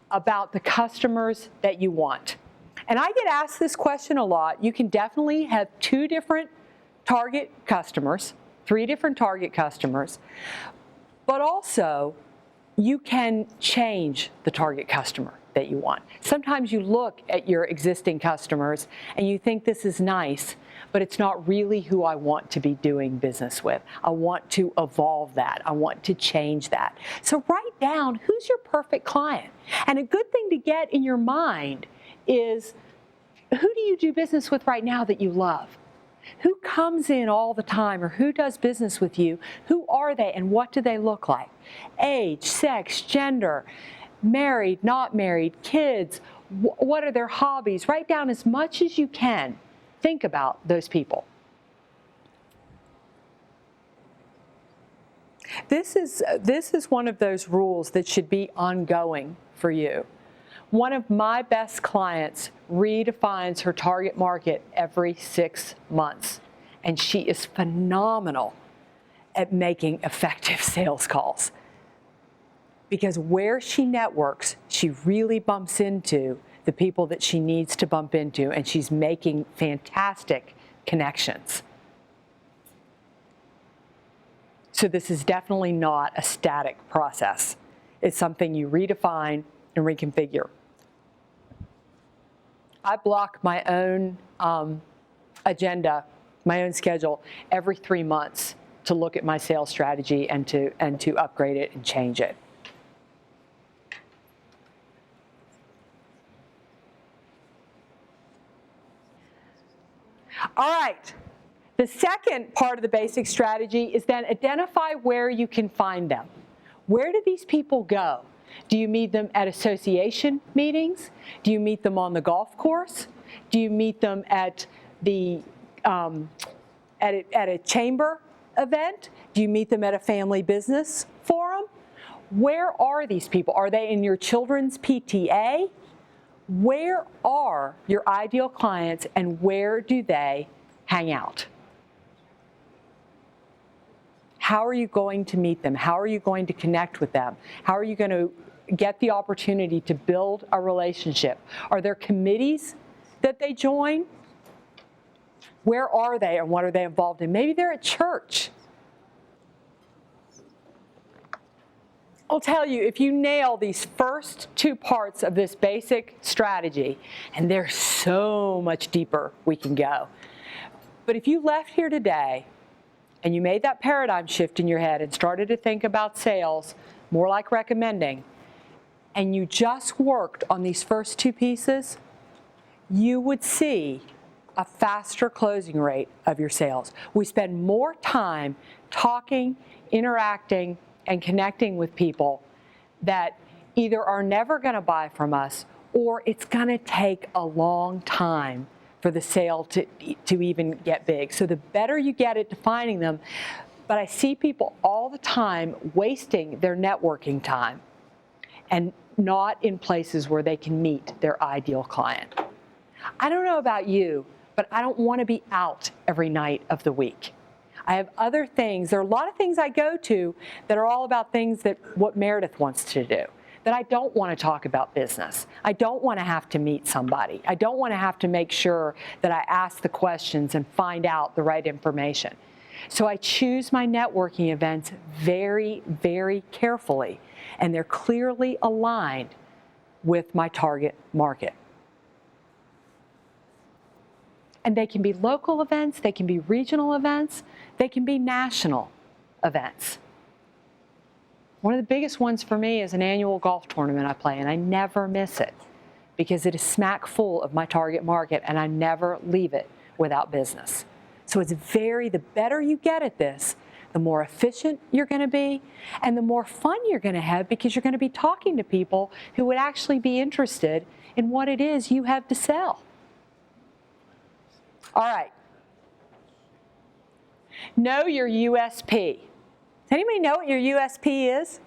about the customers that you want. And I get asked this question a lot. You can definitely have 2 different target customers, 3 different target customers, but also you can change the target customer that you want. Sometimes you look at your existing customers and you think this is nice, but it's not really who I want to be doing business with. I want to evolve that. I want to change that. So write down who's your perfect client. And a good thing to get in your mind is, who do you do business with right now that you love? Who comes in all the time, or who does business with you? Who are they and what do they look like? Age, sex, gender, married, not married, kids, what are their hobbies? Write down as much as you can. Think about those people. This is one of those rules that should be ongoing for you. One of my best clients redefines her target market every 6 months, and she is phenomenal at making effective sales calls. Because where she networks, she really bumps into the people that she needs to bump into, and she's making fantastic connections. So this is definitely not a static process. It's something you redefine and reconfigure. I block my own agenda, my own schedule every 3 months to look at my sales strategy and to upgrade it and change it. All right. The second part of the basic strategy is then identify where you can find them. Where do these people go? Do you meet them at association meetings? Do you meet them on the golf course? Do you meet them at the at a chamber event? Do you meet them at a family business forum? Where are these people? Are they in your children's PTA? Where are your ideal clients and where do they hang out? How are you going to meet them? How are you going to connect with them? How are you going to get the opportunity to build a relationship? Are there committees that they join? Where are they and what are they involved in? Maybe they're at church. I'll tell you, if you nail these first two parts of this basic strategy, and there's so much deeper we can go. But if you left here today and you made that paradigm shift in your head and started to think about sales more like recommending, and you just worked on these first two pieces, you would see a faster closing rate of your sales. We spend more time talking, interacting, and connecting with people that either are never going to buy from us or it's going to take a long time for the sale to even get big. So the better you get at defining them, but I see people all the time wasting their networking time and not in places where they can meet their ideal client. I don't know about you, but I don't want to be out every night of the week. I have other things. There are a lot of things I go to that are all about things that what Meridith wants to do, that I don't want to talk about business. I don't want to have to meet somebody. I don't want to have to make sure that I ask the questions and find out the right information. So I choose my networking events very, very carefully, and they're clearly aligned with my target market. And they can be local events, they can be regional events, they can be national events. One of the biggest ones for me is an annual golf tournament I play, and I never miss it because it is smack full of my target market, and I never leave it without business. So it's the better you get at this, the more efficient you're going to be, and the more fun you're going to have because you're going to be talking to people who would actually be interested in what it is you have to sell. All right. Know your USP. Does anybody know what your USP is?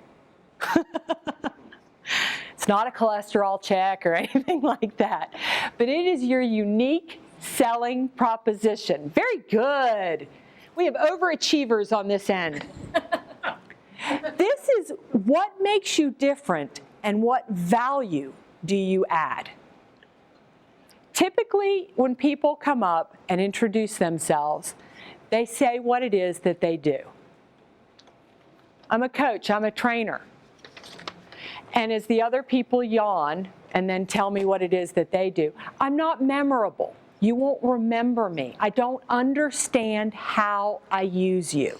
It's not a cholesterol check or anything like that, but it is your unique selling proposition. Very good. We have overachievers on this end. This is what makes you different and what value do you add. Typically, when people come up and introduce themselves, they say what it is that they do. I'm a coach, I'm a trainer. And as the other people yawn and then tell me what it is that they do, I'm not memorable. You won't remember me. I don't understand how I use you.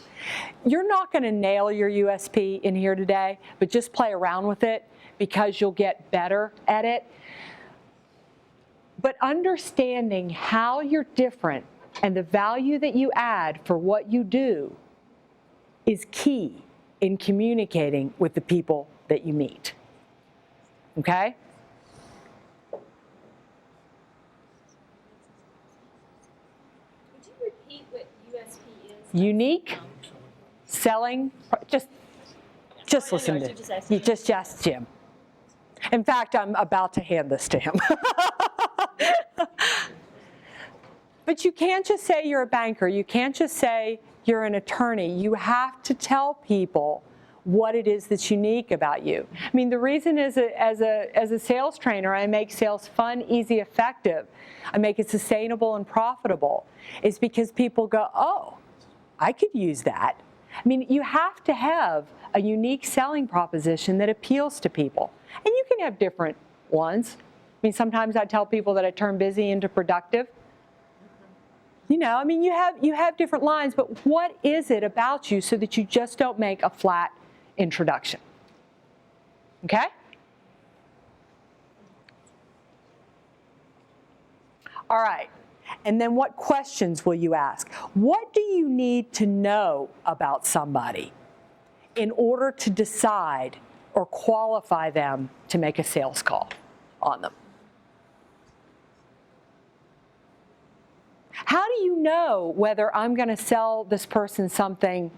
You're not going to nail your USP in here today, but just play around with it because you'll get better at it. But understanding how you're different and the value that you add for what you do is key in communicating with the people that you meet. Okay? Would you repeat what USP is? Unique selling, just listen to you. Just ask Jim. In fact, I'm about to hand this to him. But you can't just say you're a banker. You can't just say you're an attorney. You have to tell people what it is that's unique about you. I mean, the reason is as a sales trainer, I make sales fun, easy, effective. I make it sustainable and profitable. Is because people go, oh, I could use that. I mean, you have to have a unique selling proposition that appeals to people. And you can have different ones. I mean, sometimes I tell people that I turn busy into productive. You know, I mean, you have different lines, but what is it about you so that you just don't make a flat introduction? Okay? All right. And then what questions will you ask? What do you need to know about somebody in order to decide or qualify them to make a sales call on them? How do you know whether I'm going to sell this person something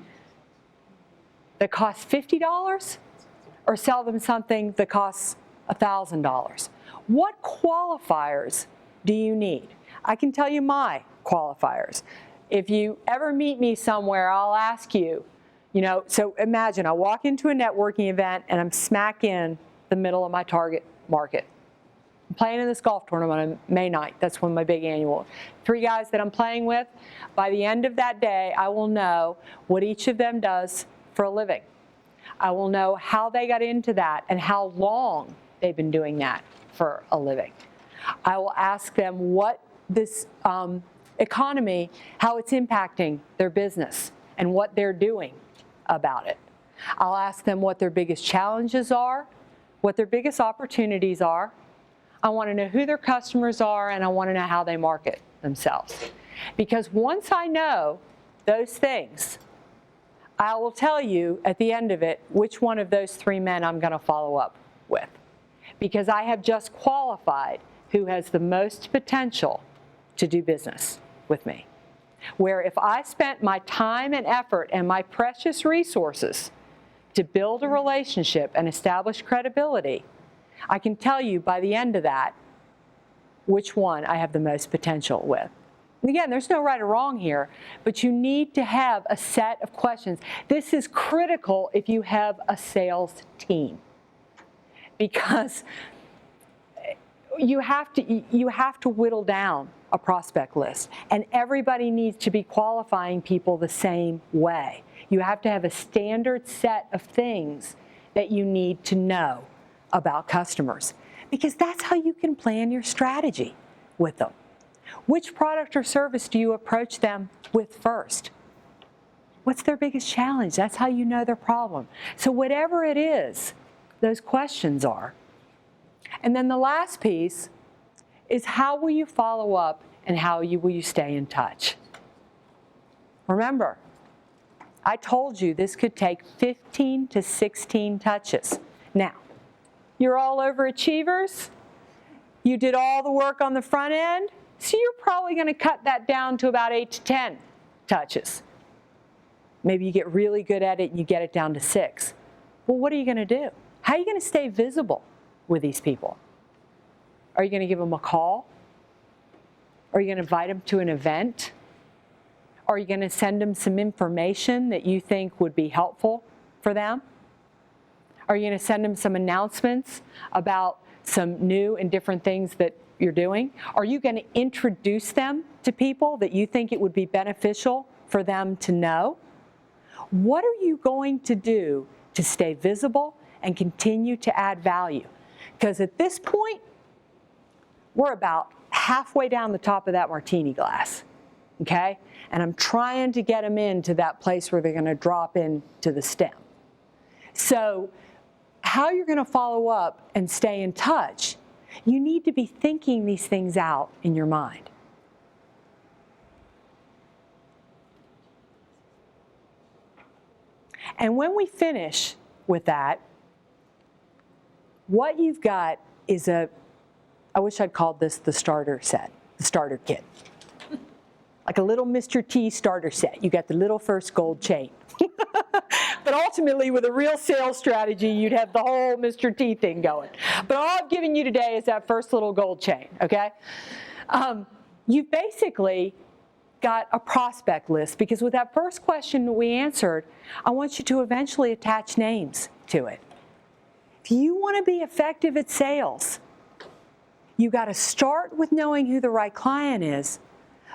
that costs $50 or sell them something that costs $1,000? What qualifiers do you need? I can tell you my qualifiers. If you ever meet me somewhere, I'll ask you, so imagine I walk into a networking event and I'm smack in the middle of my target market. I'm playing in this golf tournament on May 9th. That's when my big annual. 3 guys that I'm playing with, by the end of that day, I will know what each of them does for a living. I will know how they got into that and how long they've been doing that for a living. I will ask them what this economy, how it's impacting their business and what they're doing about it. I'll ask them what their biggest challenges are, what their biggest opportunities are. I want to know who their customers are, and I want to know how they market themselves. Because once I know those things, I will tell you at the end of it which one of those 3 men I'm going to follow up with. Because I have just qualified who has the most potential to do business with me. Where if I spent my time and effort and my precious resources to build a relationship and establish credibility, I can tell you by the end of that which one I have the most potential with. And again, there's no right or wrong here, but you need to have a set of questions. This is critical if you have a sales team, because you have to whittle down a prospect list, and everybody needs to be qualifying people the same way. You have to have a standard set of things that you need to know about customers, because that's how you can plan your strategy with them. Which product or service do you approach them with first? What's their biggest challenge? That's how you know their problem. So whatever it is, those questions are. And then the last piece is, how will you follow up and how will you stay in touch? Remember, I told you this could take 15 to 16 touches. Now, you're all overachievers. You did all the work on the front end, so you're probably going to cut that down to about 8 to 10 touches. Maybe you get really good at it and you get it down to 6. Well, what are you going to do? How are you going to stay visible with these people? Are you going to give them a call? Are you going to invite them to an event? Are you going to send them some information that you think would be helpful for them? Are you going to send them some announcements about some new and different things that you're doing? Are you going to introduce them to people that you think it would be beneficial for them to know? What are you going to do to stay visible and continue to add value? Because at this point, we're about halfway down the top of that martini glass, okay? And I'm trying to get them into that place where they're going to drop into the stem. So how you're going to follow up and stay in touch, you need to be thinking these things out in your mind. And when we finish with that, what you've got is I wish I'd called this the starter set, the starter kit. Like a little Mr. T starter set. You got the little first gold chain. But ultimately, with a real sales strategy, you'd have the whole Mr. T thing going. But all I've given you today is that first little gold chain, okay? You basically got a prospect list, because with that first question that we answered, I want you to eventually attach names to it. If you want to be effective at sales, you got to start with knowing who the right client is,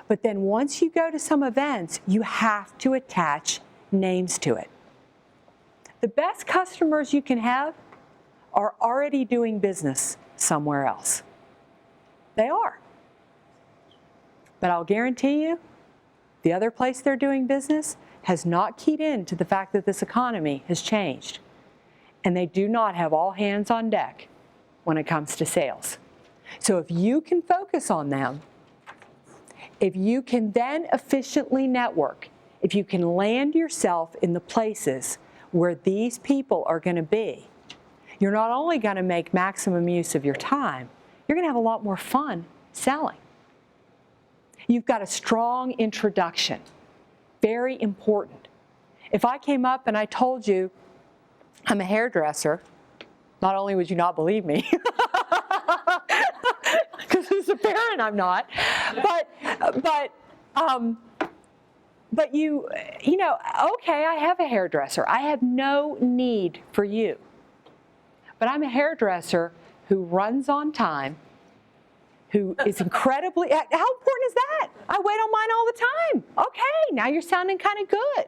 but then once you go to some events, you have to attach names to it. The best customers you can have are already doing business somewhere else. They are. But I'll guarantee you, the other place they're doing business has not keyed in to the fact that this economy has changed. And they do not have all hands on deck when it comes to sales. So if you can focus on them, If you can then efficiently network, if you can land yourself in the places where these people are going to be, you're not only going to make maximum use of your time, you're going to have a lot more fun selling. You've got a strong introduction. Very important. If I came up and I told you I'm a hairdresser, not only would you not believe me, because as a parent I'm not, but you know, okay, I have a hairdresser. I have no need for you. But I'm a hairdresser who runs on time, who is incredibly, how important is that? I wait on mine all the time. Okay, now you're sounding kind of good.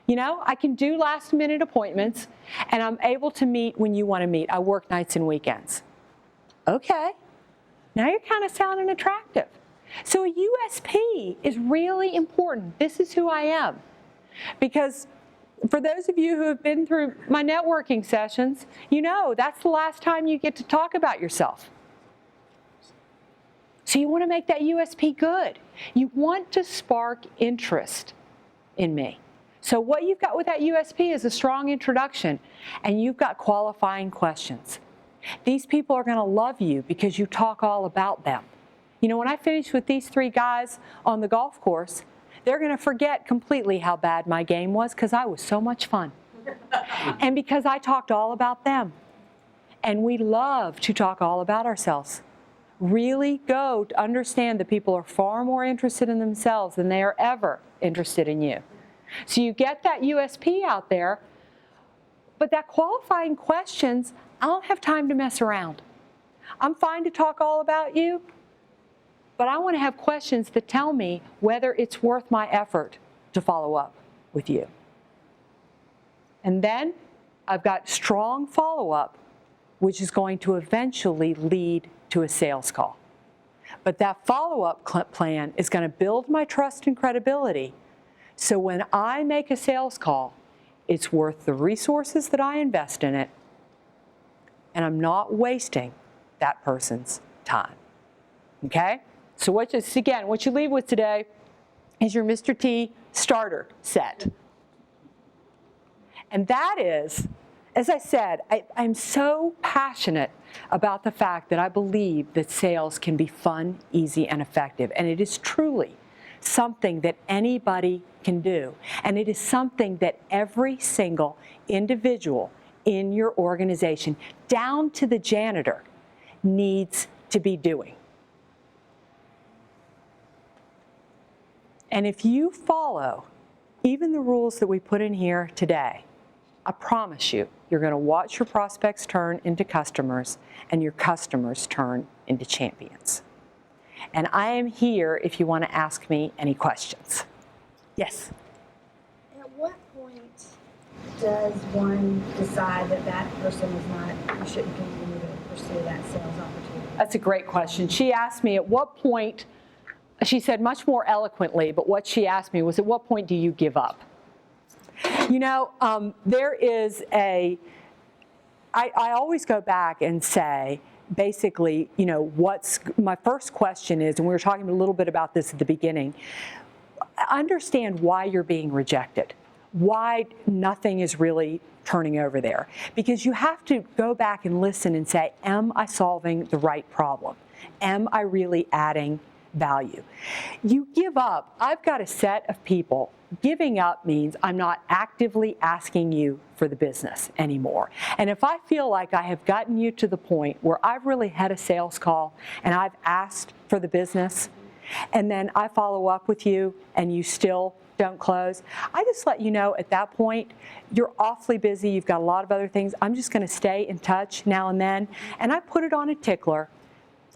You know, I can do last minute appointments and I'm able to meet when you want to meet. I work nights and weekends. Okay, now you're kind of sounding attractive. So a USP is really important. This is who I am. Because for those of you who have been through my networking sessions, you know that's the last time you get to talk about yourself. So you want to make that USP good. You want to spark interest in me. So what you've got with that USP is a strong introduction, and you've got qualifying questions. These people are going to love you because you talk all about them. You know, when I finish with these 3 guys on the golf course, they're going to forget completely how bad my game was because I was so much fun. And because I talked all about them. And we love to talk all about ourselves. Really go to understand that people are far more interested in themselves than they are ever interested in you. So you get that USP out there, but that qualifying questions, I don't have time to mess around. I'm fine to talk all about you, but I want to have questions that tell me whether it's worth my effort to follow up with you. And then I've got strong follow-up, which is going to eventually lead to a sales call. But that follow-up plan is going to build my trust and credibility. So when I make a sales call, it's worth the resources that I invest in it, and I'm not wasting that person's time. Okay? So what you leave with today is your Mr. T starter set. And that is, as I said, I'm so passionate about the fact that I believe that sales can be fun, easy, and effective. And it is truly something that anybody can do. And it is something that every single individual in your organization, down to the janitor, needs to be doing. And if you follow even the rules that we put in here today, I promise you, you're going to watch your prospects turn into customers and your customers turn into champions. And I am here if you want to ask me any questions. Yes? At what point does one decide that that person is not, you shouldn't continue to pursue that sales opportunity? That's a great question. She asked me at what point, she said much more eloquently, but what she asked me was, at what point do you give up? You know, there is I always go back and say, basically, you know, my first question is, and we were talking a little bit about this at the beginning, understand why you're being rejected, why nothing is really turning over there. Because you have to go back and listen and say, am I solving the right problem? Am I really adding value? You give up. I've got a set of people. Giving up means I'm not actively asking you for the business anymore. And if I feel like I have gotten you to the point where I've really had a sales call and I've asked for the business, and then I follow up with you and you still don't close, I just let you know at that point, you're awfully busy, you've got a lot of other things, I'm just going to stay in touch now and then, and I put it on a tickler,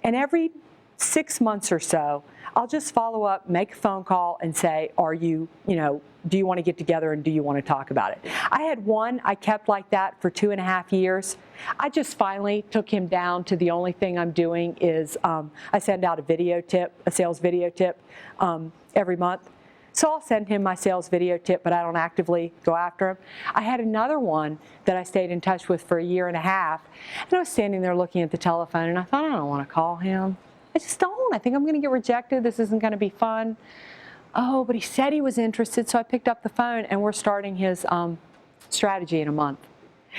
and every 6 months or so, I'll just follow up, make a phone call, and say, do you want to get together and do you want to talk about it? I had one I kept like that for 2.5 years. I just finally took him down to the only thing I'm doing is I send out a sales video tip every month. So I'll send him my sales video tip, but I don't actively go after him. I had another one that I stayed in touch with for 1.5 years, and I was standing there looking at the telephone, and I thought, I don't want to call him. I just don't. I think I'm going to get rejected. This isn't going to be fun. Oh, but he said he was interested, so I picked up the phone, and we're starting his strategy in a month.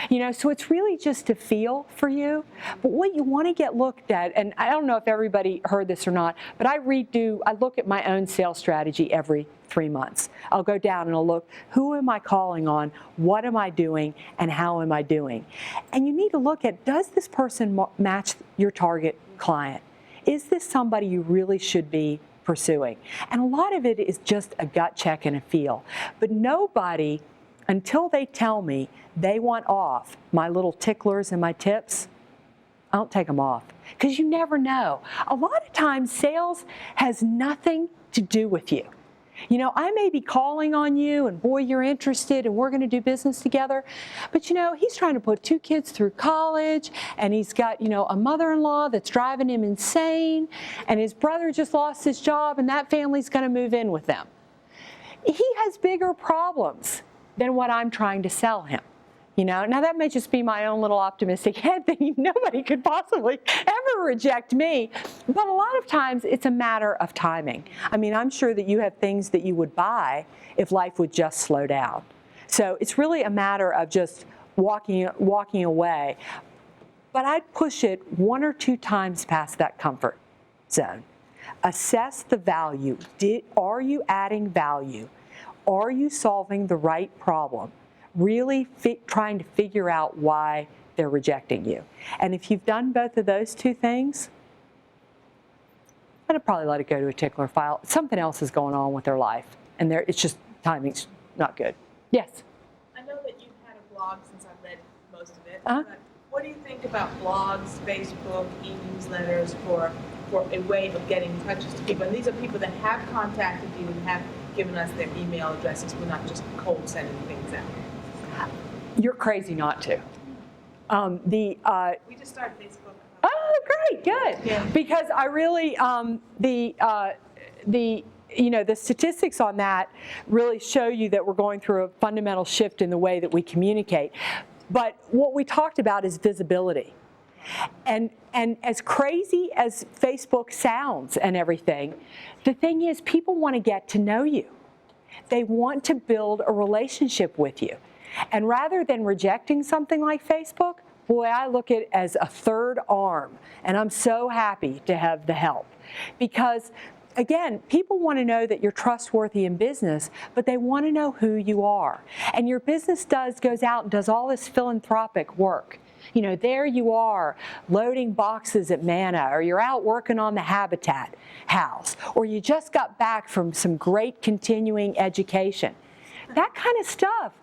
You know, so it's really just a feel for you. But what you want to get looked at, and I don't know if everybody heard this or not, but I look at my own sales strategy every 3 months. I'll go down and I'll look, who am I calling on, what am I doing, and how am I doing? And you need to look at, does this person match your target client? Is this somebody you really should be pursuing? And a lot of it is just a gut check and a feel. But nobody, until they tell me they want off my little ticklers and my tips, I don't take them off. Because you never know. A lot of times sales has nothing to do with you. You know, I may be calling on you and boy, you're interested and we're going to do business together. But you know, he's trying to put 2 kids through college and he's got, you know, a mother-in-law that's driving him insane and his brother just lost his job and that family's going to move in with them. He has bigger problems than what I'm trying to sell him. You know, now that may just be my own little optimistic head thinking nobody could possibly ever reject me. But a lot of times it's a matter of timing. I mean, I'm sure that you have things that you would buy if life would just slow down. So it's really a matter of just walking away. But I'd push it 1 or 2 times past that comfort zone. Assess the value. Are you adding value? Are you solving the right problem? Really trying to figure out why they're rejecting you. And if you've done both of those 2 things, I'd probably let it go to a tickler file. Something else is going on with their life, and it's just timing's not good. Yes? I know that you've had a blog since I've read most of it, but what do you think about blogs, Facebook, e-newsletters for a way of getting touches to people? And these are people that have contacted you and have given us their email addresses. We're not just cold sending things out. You're crazy not to. We just started Facebook. Oh, great, good. Yeah. Because I really, the statistics on that really show you that we're going through a fundamental shift in the way that we communicate. But what we talked about is visibility. And as crazy as Facebook sounds and everything, the thing is people want to get to know you. They want to build a relationship with you. And rather than rejecting something like Facebook, boy, I look at it as a third arm. And I'm so happy to have the help. Because, again, people want to know that you're trustworthy in business, but they want to know who you are. And your business goes out and does all this philanthropic work. You know, there you are loading boxes at Manna, or you're out working on the Habitat house, or you just got back from some great continuing education. That kind of stuff.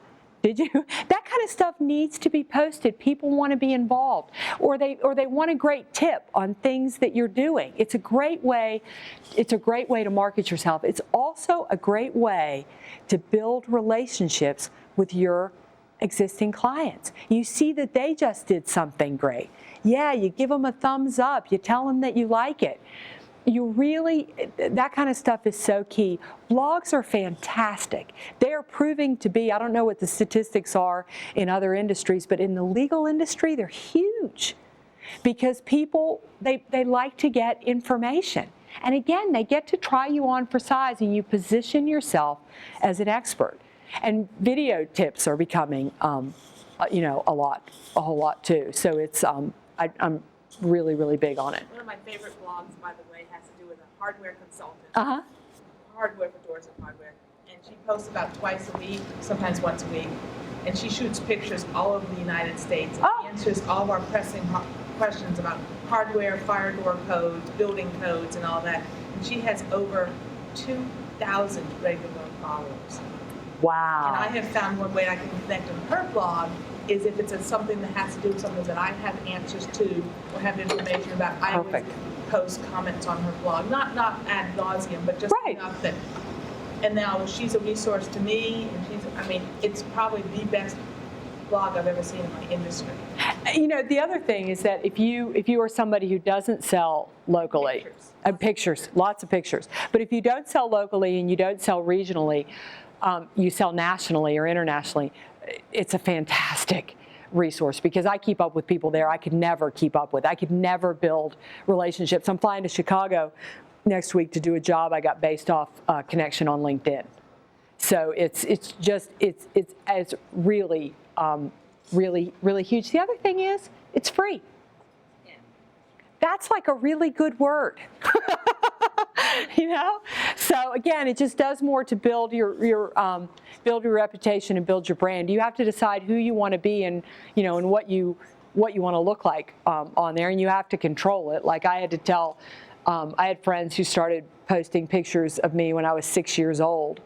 Did you? That kind of stuff needs to be posted. People want to be involved, or they want a great tip on things that you're doing. It's a great way. It's a great way to market yourself. It's also a great way to build relationships with your existing clients. You see that they just did something great. Yeah, you give them a thumbs up. You tell them that you like it. You really, that kind of stuff is so key. Blogs are fantastic. They are proving to be, I don't know what the statistics are in other industries, but in the legal industry, they're huge. Because people, they like to get information. And again, they get to try you on for size and you position yourself as an expert. And video tips are becoming, a whole lot too. So it's, I'm really, really big on it. One of my favorite blogs, by the way, has to do with a hardware consultant. Uh-huh. Hardware for doors and hardware. And she posts about twice a week, sometimes once a week. And she shoots pictures all over the United States and answers all of our pressing questions about hardware, fire door codes, building codes, and all that. And she has over 2,000 regular followers. Wow. And I have found one way I can connect on her blog is if it's something that has to do with something that I have answers to or have information about. I always post comments on her blog, not ad nauseum, but just enough that. And now she's a resource to me, and it's probably the best blog I've ever seen in my industry. You know, the other thing is that if you are somebody who doesn't sell locally, pictures, lots of pictures, but if you don't sell locally and you don't sell regionally, you sell nationally or internationally, it's a fantastic resource because I keep up with people there I could never keep up with. I could never build relationships. I'm flying to Chicago next week to do a job I got based off connection on LinkedIn. So it's really, really, really huge. The other thing is it's free. That's like a really good word. You know? So again, it just does more to build your reputation and build your brand. You have to decide who you want to be and, you know, and what you want to look like on there, and you have to control it. Like I had to tell, I had friends who started posting pictures of me when I was 6 years old.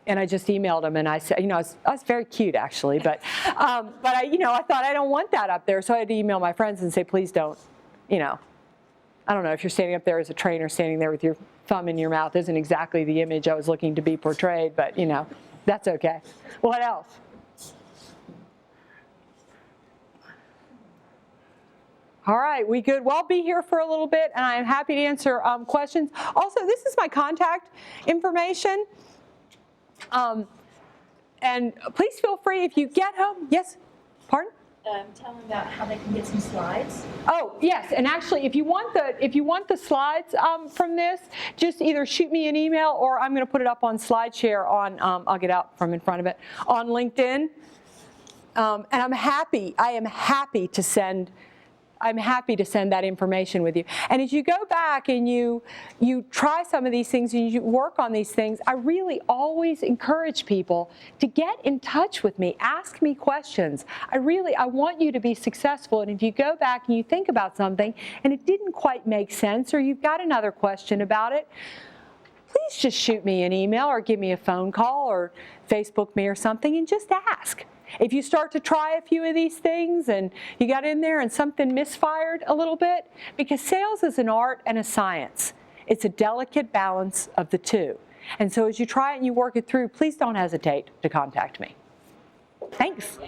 And I just emailed them and I said, you know, I was very cute actually, but I, you know, I thought I don't want that up there. So I had to email my friends and say, please don't, you know. I don't know, if you're standing up there as a trainer, standing there with your thumb in your mouth isn't exactly the image I was looking to be portrayed, but you know, that's okay. What else? All right, we good? Well, I'll be here for a little bit and I'm happy to answer questions. Also, this is my contact information. And please feel free if you get home. Yes, pardon? Tell them about how they can get some slides. Oh yes, and actually, if you want the slides from this, just either shoot me an email or I'm going to put it up on SlideShare on. I'll get out from in front of it on LinkedIn. And I am happy to send. I'm happy to send that information with you. And as you go back and you try some of these things and you work on these things, I really always encourage people to get in touch with me, ask me questions. I want you to be successful. And if you go back and you think about something and it didn't quite make sense or you've got another question about it, please just shoot me an email or give me a phone call or Facebook me or something and just ask. If you start to try a few of these things and you got in there and something misfired a little bit, because sales is an art and a science. It's a delicate balance of the two. And so as you try it and you work it through, please don't hesitate to contact me. Thanks.